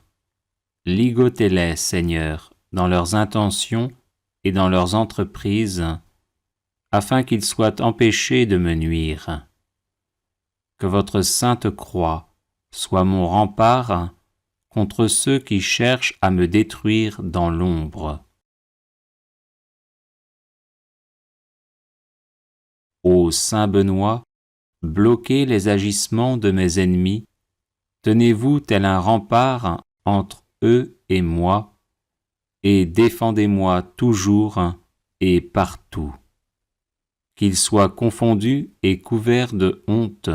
ligotez-les, Seigneur, dans leurs intentions et dans leurs entreprises, afin qu'ils soient empêchés de me nuire. Que votre sainte croix soit mon rempart contre ceux qui cherchent à me détruire dans l'ombre. Ô saint Benoît, bloquez les agissements de mes ennemis, tenez-vous tel un rempart entre eux et moi, et défendez-moi toujours et partout. Qu'ils soient confondus et couverts de honte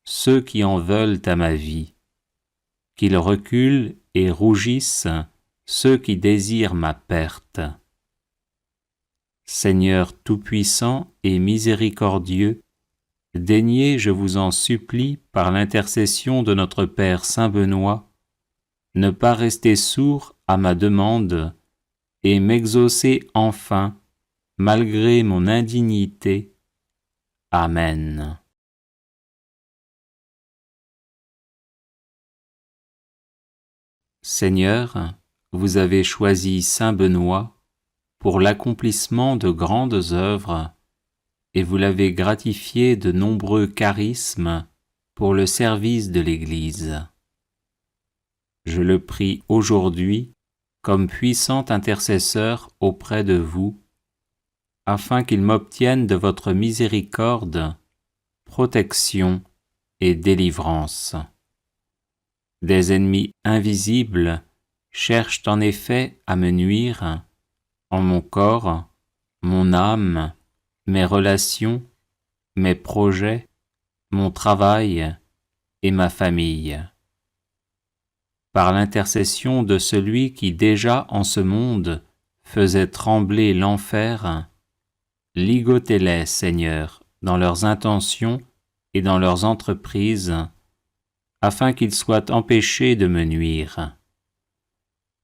ceux qui en veulent à ma vie, qu'ils reculent et rougissent ceux qui désirent ma perte. Seigneur tout-puissant et miséricordieux, daignez, je vous en supplie, par l'intercession de notre Père saint Benoît, ne pas rester sourd à ma demande et m'exaucer enfin, malgré mon indignité. Amen. Seigneur, vous avez choisi saint Benoît pour l'accomplissement de grandes œuvres, et vous l'avez gratifié de nombreux charismes pour le service de l'Église. Je le prie aujourd'hui comme puissant intercesseur auprès de vous, afin qu'il m'obtienne de votre miséricorde, protection et délivrance. Des ennemis invisibles cherchent en effet à me nuire en mon corps, mon âme, mes relations, mes projets, mon travail et ma famille. Par l'intercession de celui qui déjà en ce monde faisait trembler l'enfer, ligotez-les, Seigneur, dans leurs intentions et dans leurs entreprises, afin qu'ils soient empêchés de me nuire.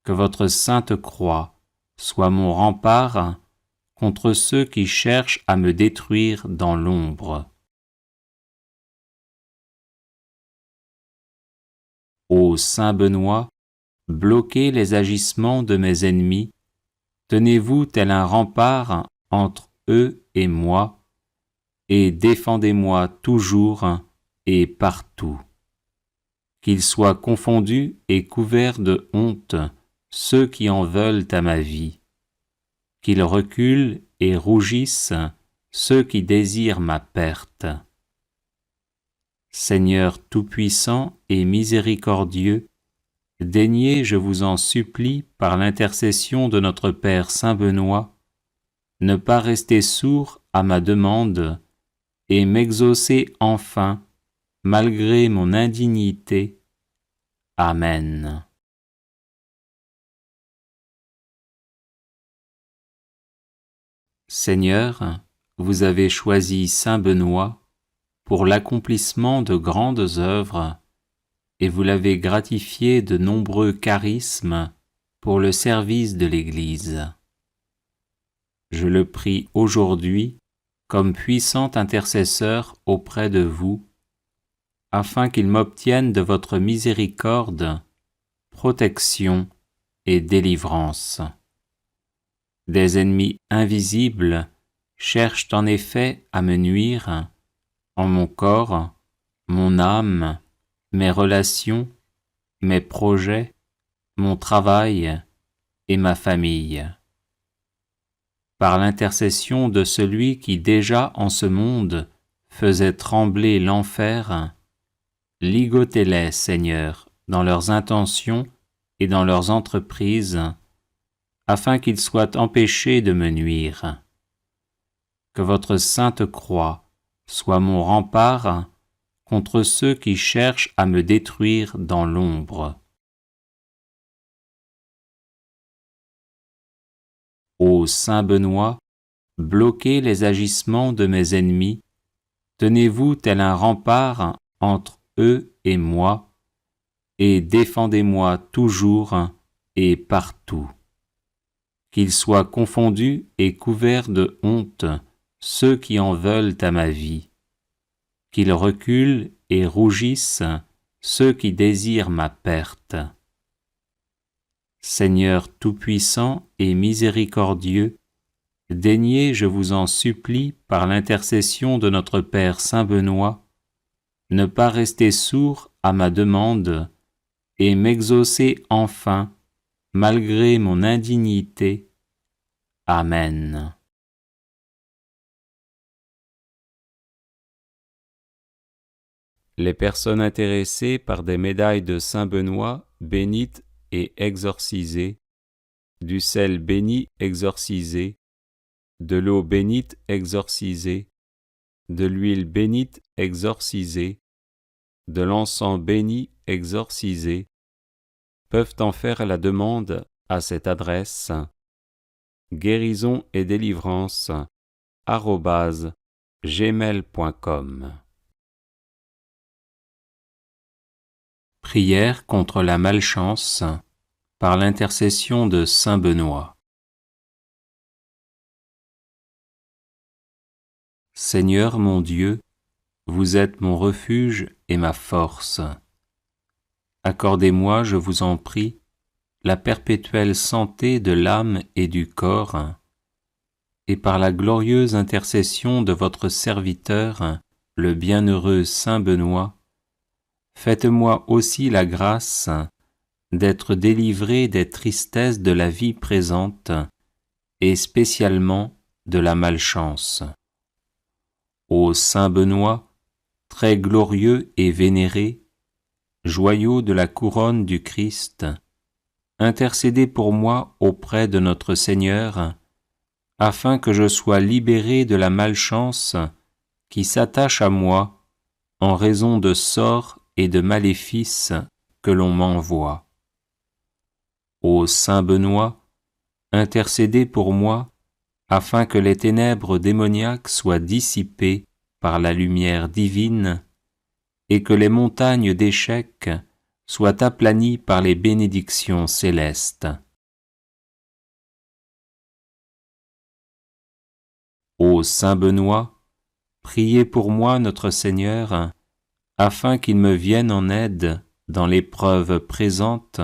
Que votre sainte croix soit mon rempart contre ceux qui cherchent à me détruire dans l'ombre. Ô saint Benoît, bloquez les agissements de mes ennemis, tenez-vous tel un rempart entre eux et moi, et défendez-moi toujours et partout. Qu'ils soient confondus et couverts de honte ceux qui en veulent à ma vie, qu'ils reculent et rougissent ceux qui désirent ma perte. Seigneur tout-puissant et miséricordieux, daignez, je vous en supplie, par l'intercession de notre Père Saint Benoît, ne pas rester sourd à ma demande et m'exaucer enfin, malgré mon indignité. Amen. Seigneur, vous avez choisi saint Benoît pour l'accomplissement de grandes œuvres, et vous l'avez gratifié de nombreux charismes pour le service de l'Église. Je le prie aujourd'hui comme puissant intercesseur auprès de vous, afin qu'il m'obtienne de votre miséricorde, protection et délivrance. Des ennemis invisibles cherchent en effet à me nuire en mon corps, mon âme, mes relations, mes projets, mon travail et ma famille. Par l'intercession de celui qui déjà en ce monde faisait trembler l'enfer, ligotez-les, Seigneur, dans leurs intentions et dans leurs entreprises, afin qu'ils soient empêchés de me nuire. Que votre sainte croix soit mon rempart contre ceux qui cherchent à me détruire dans l'ombre. Ô Saint Benoît, bloquez les agissements de mes ennemis, tenez-vous tel un rempart entre eux et moi, et défendez-moi toujours et partout. Qu'ils soient confondus et couverts de honte ceux qui en veulent à ma vie, qu'ils reculent et rougissent ceux qui désirent ma perte. Seigneur tout-puissant et miséricordieux, daignez, je vous en supplie, par l'intercession de notre Père Saint Benoît, ne pas rester sourd à ma demande et m'exaucer enfin, malgré mon indignité. Amen. Les personnes intéressées par des médailles de Saint Benoît bénites et exorcisées, du sel béni exorcisé, de l'eau bénite exorcisée, de l'huile bénite exorcisée, de l'encens béni exorcisé, peuvent en faire la demande à cette adresse guérison et délivrance @gmail.com. Prière contre la malchance par l'intercession de saint Benoît. Seigneur mon Dieu, vous êtes mon refuge et ma force. Accordez-moi, je vous en prie, la perpétuelle santé de l'âme et du corps, et par la glorieuse intercession de votre serviteur, le bienheureux saint Benoît, faites-moi aussi la grâce d'être délivré des tristesses de la vie présente et spécialement de la malchance. Ô saint Benoît, très glorieux et vénéré, joyau de la couronne du Christ, intercédez pour moi auprès de notre Seigneur, afin que je sois libéré de la malchance qui s'attache à moi en raison de sorts et de maléfices que l'on m'envoie. Ô saint Benoît, intercédez pour moi, afin que les ténèbres démoniaques soient dissipées par la lumière divine, et que les montagnes d'échecs soient aplanies par les bénédictions célestes. Ô saint Benoît, priez pour moi notre Seigneur, afin qu'il me vienne en aide dans l'épreuve présente,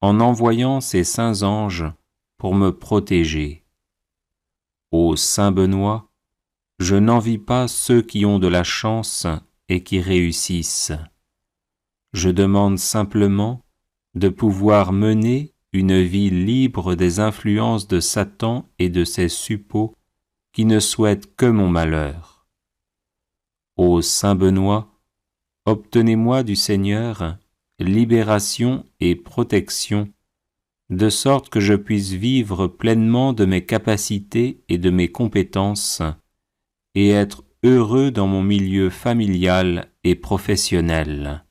en envoyant ses saints anges pour me protéger. Ô saint Benoît, je n'envie pas ceux qui ont de la chance et qui réussissent. Je demande simplement de pouvoir mener une vie libre des influences de Satan et de ses suppôts qui ne souhaitent que mon malheur. Ô saint Benoît, obtenez-moi du Seigneur libération et protection, de sorte que je puisse vivre pleinement de mes capacités et de mes compétences, et être heureux dans mon milieu familial et professionnel.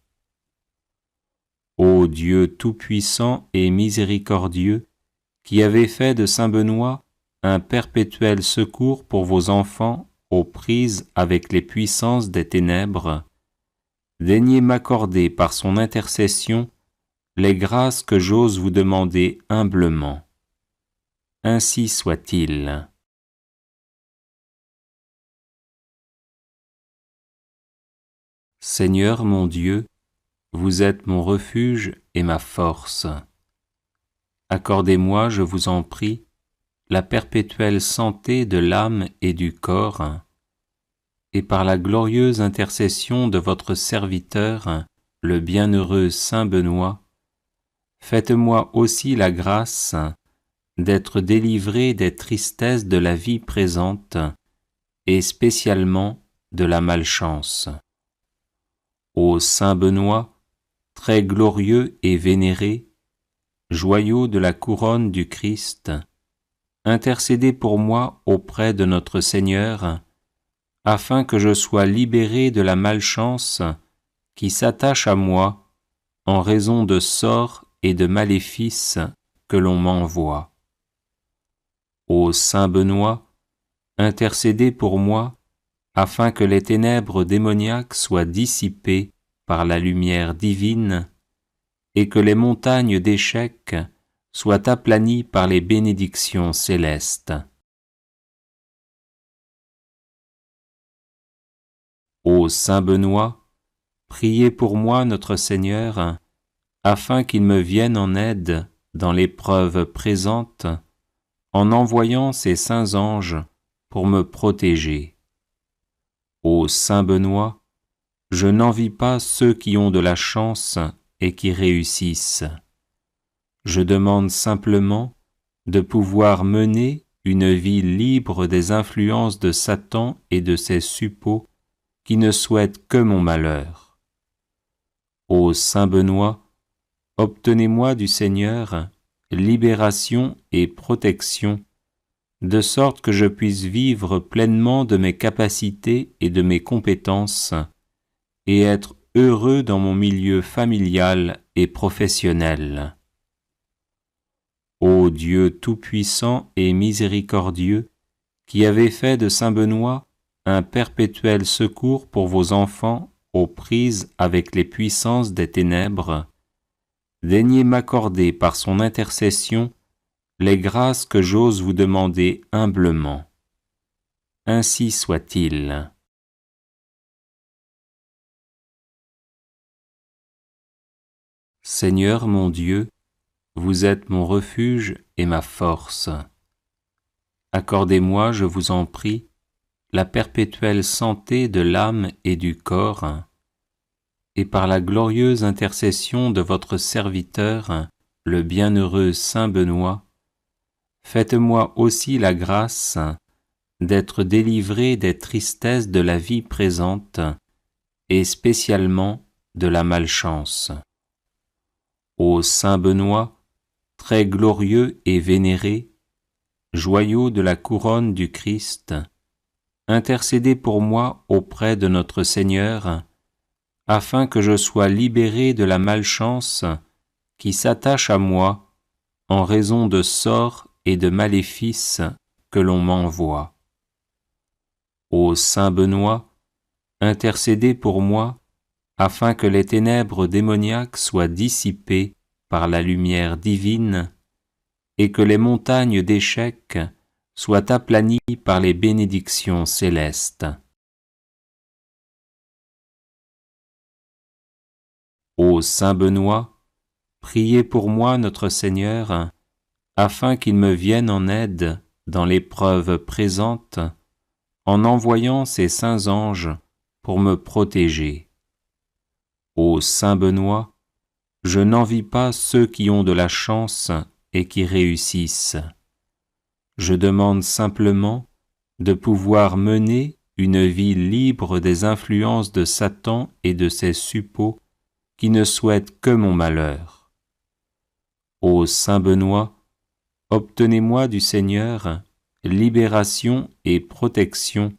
Ô Dieu tout-puissant et miséricordieux, qui avez fait de saint Benoît un perpétuel secours pour vos enfants aux prises avec les puissances des ténèbres, daignez m'accorder par son intercession les grâces que j'ose vous demander humblement. Ainsi soit-il. Seigneur mon Dieu, vous êtes mon refuge et ma force. Accordez-moi, je vous en prie, la perpétuelle santé de l'âme et du corps, et par la glorieuse intercession de votre serviteur, le bienheureux saint Benoît, faites-moi aussi la grâce d'être délivré des tristesses de la vie présente et spécialement de la malchance. Ô saint Benoît, très glorieux et vénéré, joyau de la couronne du Christ, intercédez pour moi auprès de notre Seigneur, afin que je sois libéré de la malchance qui s'attache à moi en raison de sorts et de maléfices que l'on m'envoie. Ô saint Benoît, intercédez pour moi, afin que les ténèbres démoniaques soient dissipées par la lumière divine, et que les montagnes d'échecs soient aplanies par les bénédictions célestes. Ô saint Benoît, priez pour moi notre Seigneur, afin qu'il me vienne en aide dans l'épreuve présente, en envoyant ses saints anges pour me protéger. Ô saint Benoît, je n'envie pas ceux qui ont de la chance et qui réussissent. Je demande simplement de pouvoir mener une vie libre des influences de Satan et de ses suppôts qui ne souhaitent que mon malheur. Ô saint Benoît, obtenez-moi du Seigneur libération et protection, de sorte que je puisse vivre pleinement de mes capacités et de mes compétences, et être heureux dans mon milieu familial et professionnel. Ô Dieu tout-puissant et miséricordieux, qui avez fait de saint Benoît un perpétuel secours pour vos enfants aux prises avec les puissances des ténèbres, daignez m'accorder par son intercession les grâces que j'ose vous demander humblement. Ainsi soit-il. Seigneur mon Dieu, vous êtes mon refuge et ma force. Accordez-moi, je vous en prie, la perpétuelle santé de l'âme et du corps, et par la glorieuse intercession de votre serviteur, le bienheureux saint Benoît, faites-moi aussi la grâce d'être délivré des tristesses de la vie présente, et spécialement de la malchance. Ô saint Benoît, très glorieux et vénéré, joyau de la couronne du Christ, intercédez pour moi auprès de notre Seigneur, afin que je sois libéré de la malchance qui s'attache à moi en raison de sorts et de maléfices que l'on m'envoie. Ô saint Benoît, intercédez pour moi, afin que les ténèbres démoniaques soient dissipées par la lumière divine, et que les montagnes d'échecs soient aplanies par les bénédictions célestes. Ô saint Benoît, priez pour moi notre Seigneur, afin qu'il me vienne en aide dans l'épreuve présente, en envoyant ses saints anges pour me protéger. Ô saint Benoît, je n'envie pas ceux qui ont de la chance et qui réussissent. Je demande simplement de pouvoir mener une vie libre des influences de Satan et de ses suppôts qui ne souhaitent que mon malheur. Ô saint Benoît, obtenez-moi du Seigneur libération et protection,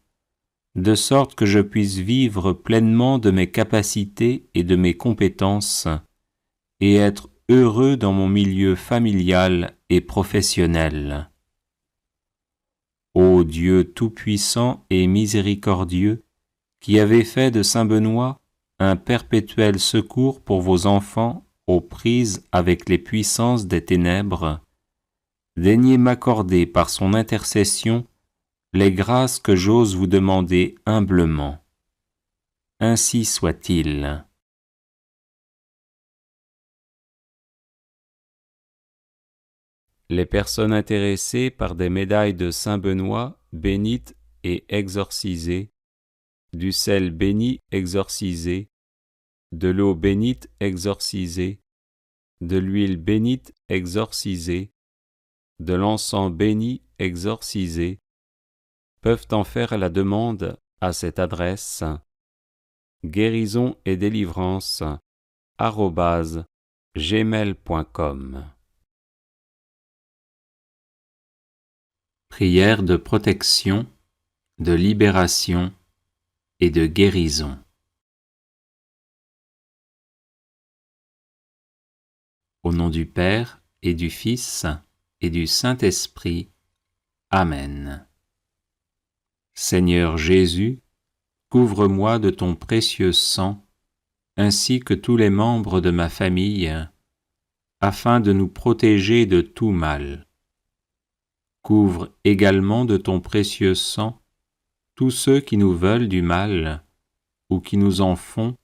de sorte que je puisse vivre pleinement de mes capacités et de mes compétences, et être heureux dans mon milieu familial et professionnel. Ô Dieu tout-puissant et miséricordieux, qui avez fait de saint Benoît un perpétuel secours pour vos enfants aux prises avec les puissances des ténèbres, daignez m'accorder par son intercession les grâces que j'ose vous demander humblement. Ainsi soit-il. Les personnes intéressées par des médailles de saint Benoît bénites et exorcisées, du sel béni exorcisé, de l'eau bénite exorcisée, de l'huile bénite exorcisée, de l'encens béni exorcisé, peuvent en faire la demande à cette adresse guérison et délivrance @gmail.com. Prière de protection, de libération et de guérison. Au nom du Père et du Fils et du Saint-Esprit. Amen. Seigneur Jésus, couvre-moi de ton précieux sang, ainsi que tous les membres de ma famille, afin de nous protéger de tout mal. Couvre également de ton précieux sang tous ceux qui nous veulent du mal ou qui nous en font,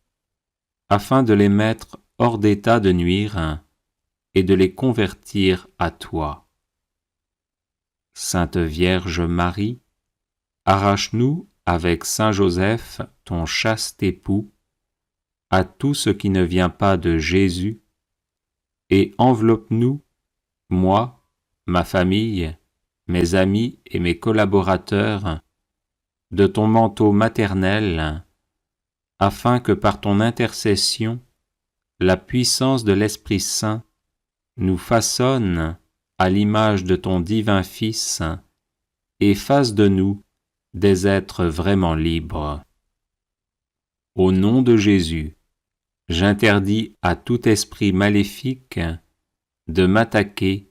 afin de les mettre hors d'état de nuire et de les convertir à toi. Sainte Vierge Marie, arrache-nous avec Saint Joseph, ton chaste époux, à tout ce qui ne vient pas de Jésus, et enveloppe-nous, moi, ma famille, mes amis et mes collaborateurs, de ton manteau maternel, afin que par ton intercession, la puissance de l'Esprit Saint nous façonne à l'image de ton divin Fils et fasse de nous des êtres vraiment libres. Au nom de Jésus, j'interdis à tout esprit maléfique de m'attaquer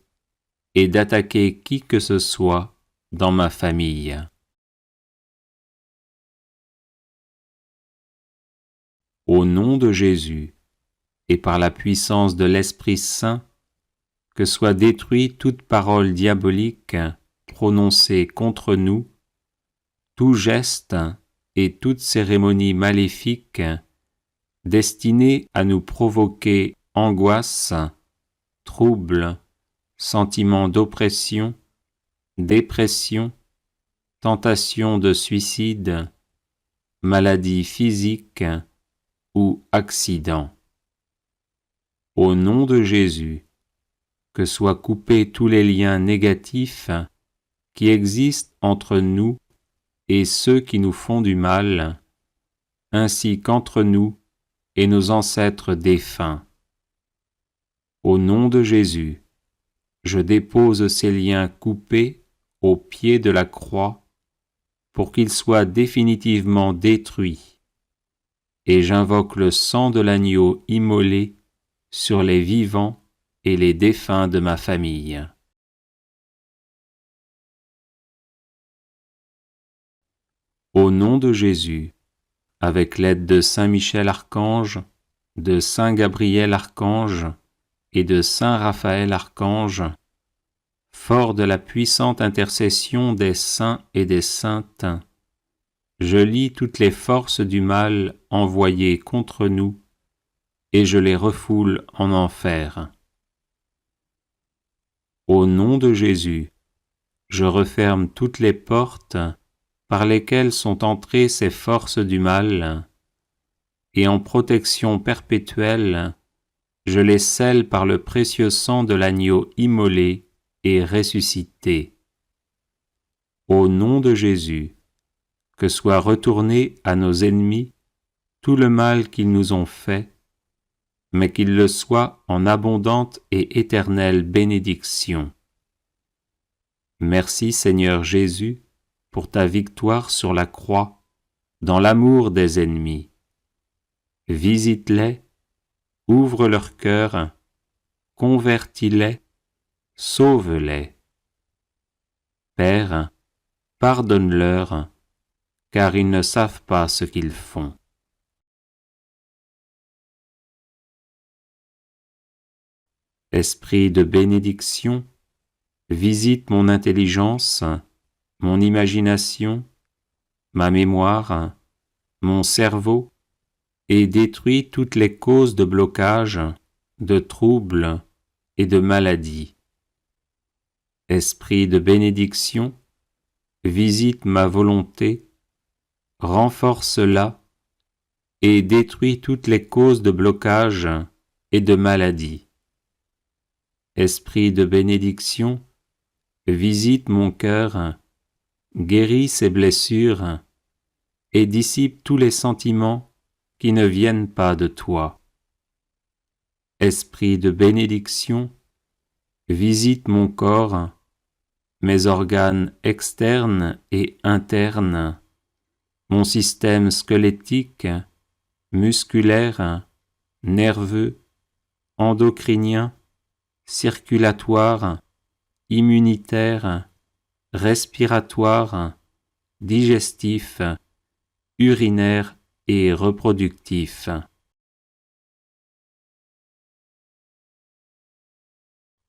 et d'attaquer qui que ce soit dans ma famille. Au nom de Jésus, et par la puissance de l'Esprit Saint, que soit détruite toute parole diabolique prononcée contre nous, tout geste et toute cérémonie maléfique destinée à nous provoquer angoisse, trouble, sentiment d'oppression, dépression, tentation de suicide, maladie physique ou accident. Au nom de Jésus, que soient coupés tous les liens négatifs qui existent entre nous et ceux qui nous font du mal, ainsi qu'entre nous et nos ancêtres défunts. Au nom de Jésus, je dépose ces liens coupés au pied de la croix pour qu'ils soient définitivement détruits, et j'invoque le sang de l'agneau immolé sur les vivants et les défunts de ma famille. Au nom de Jésus, avec l'aide de Saint Michel Archange, de Saint Gabriel Archange et de Saint Raphaël Archange, fort de la puissante intercession des saints et des saintes, je lie toutes les forces du mal envoyées contre nous et je les refoule en enfer. Au nom de Jésus, je referme toutes les portes par lesquelles sont entrées ces forces du mal, et en protection perpétuelle, je les scelle par le précieux sang de l'agneau immolé et ressuscité. Au nom de Jésus, que soit retourné à nos ennemis tout le mal qu'ils nous ont fait, mais qu'il le soit en abondante et éternelle bénédiction. Merci Seigneur Jésus pour ta victoire sur la croix, dans l'amour des ennemis. Visite-les, ouvre leur cœur, convertis-les, sauve-les. Père, pardonne-leur, car ils ne savent pas ce qu'ils font. Esprit de bénédiction, visite mon intelligence, mon imagination, ma mémoire, mon cerveau, et détruis toutes les causes de blocage, de troubles et de maladies. Esprit de bénédiction, visite ma volonté, renforce-la et détruis toutes les causes de blocage et de maladies. Esprit de bénédiction, visite mon cœur, guéris ses blessures et dissipe tous les sentiments qui ne viennent pas de toi. Esprit de bénédiction, visite mon corps, mes organes externes et internes, mon système squelettique, musculaire, nerveux, endocrinien, circulatoire, immunitaire, respiratoire, digestif, urinaire et reproductif.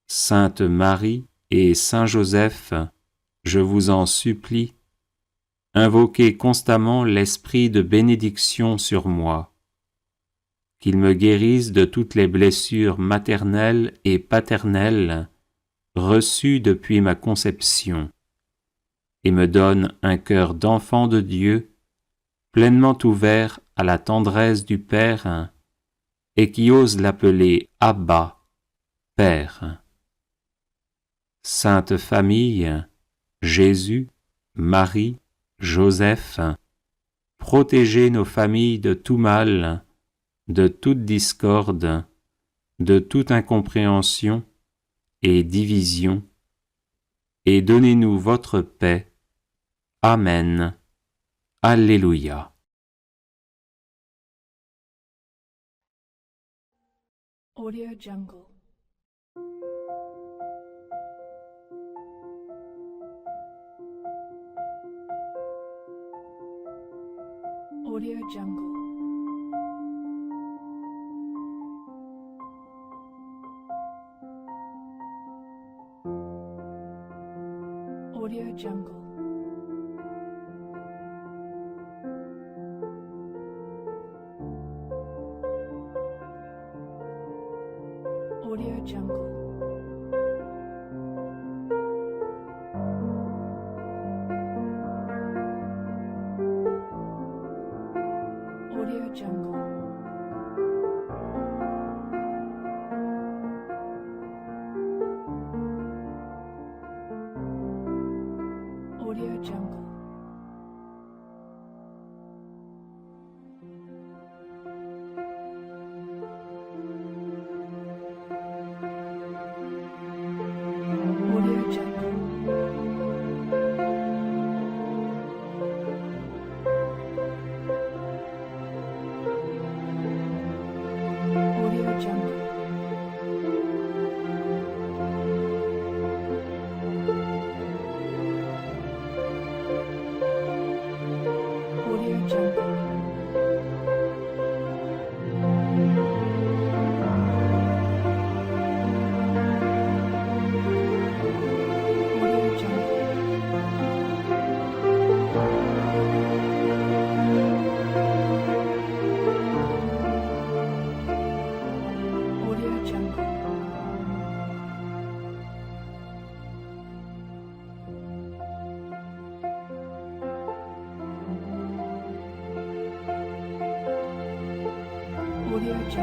Sainte Marie et Saint Joseph, je vous en supplie, invoquez constamment l'esprit de bénédiction sur moi, qu'il me guérisse de toutes les blessures maternelles et paternelles reçues depuis ma conception, et me donne un cœur d'enfant de Dieu, pleinement ouvert à la tendresse du Père, et qui ose l'appeler Abba, Père. Sainte Famille, Jésus, Marie, Joseph, protégez nos familles de tout mal, de toute discorde, de toute incompréhension et division, et donnez-nous votre paix. Amen. Alléluia. Audio Jungle. Audio Jungle. Audio Jungle. Audio Jungle. Audio Jungle. Audio Jungle. Audio Jungle. Audio Jungle. Audio Jungle. Audio Jungle. Audio Jungle. Audio Jungle. Audio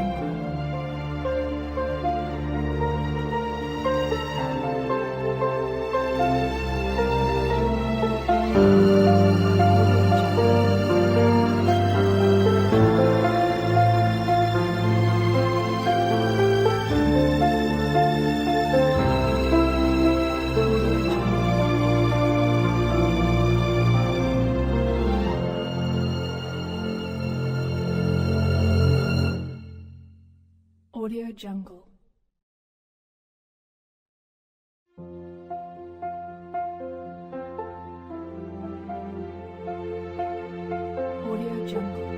Jungle. Audio Jungle.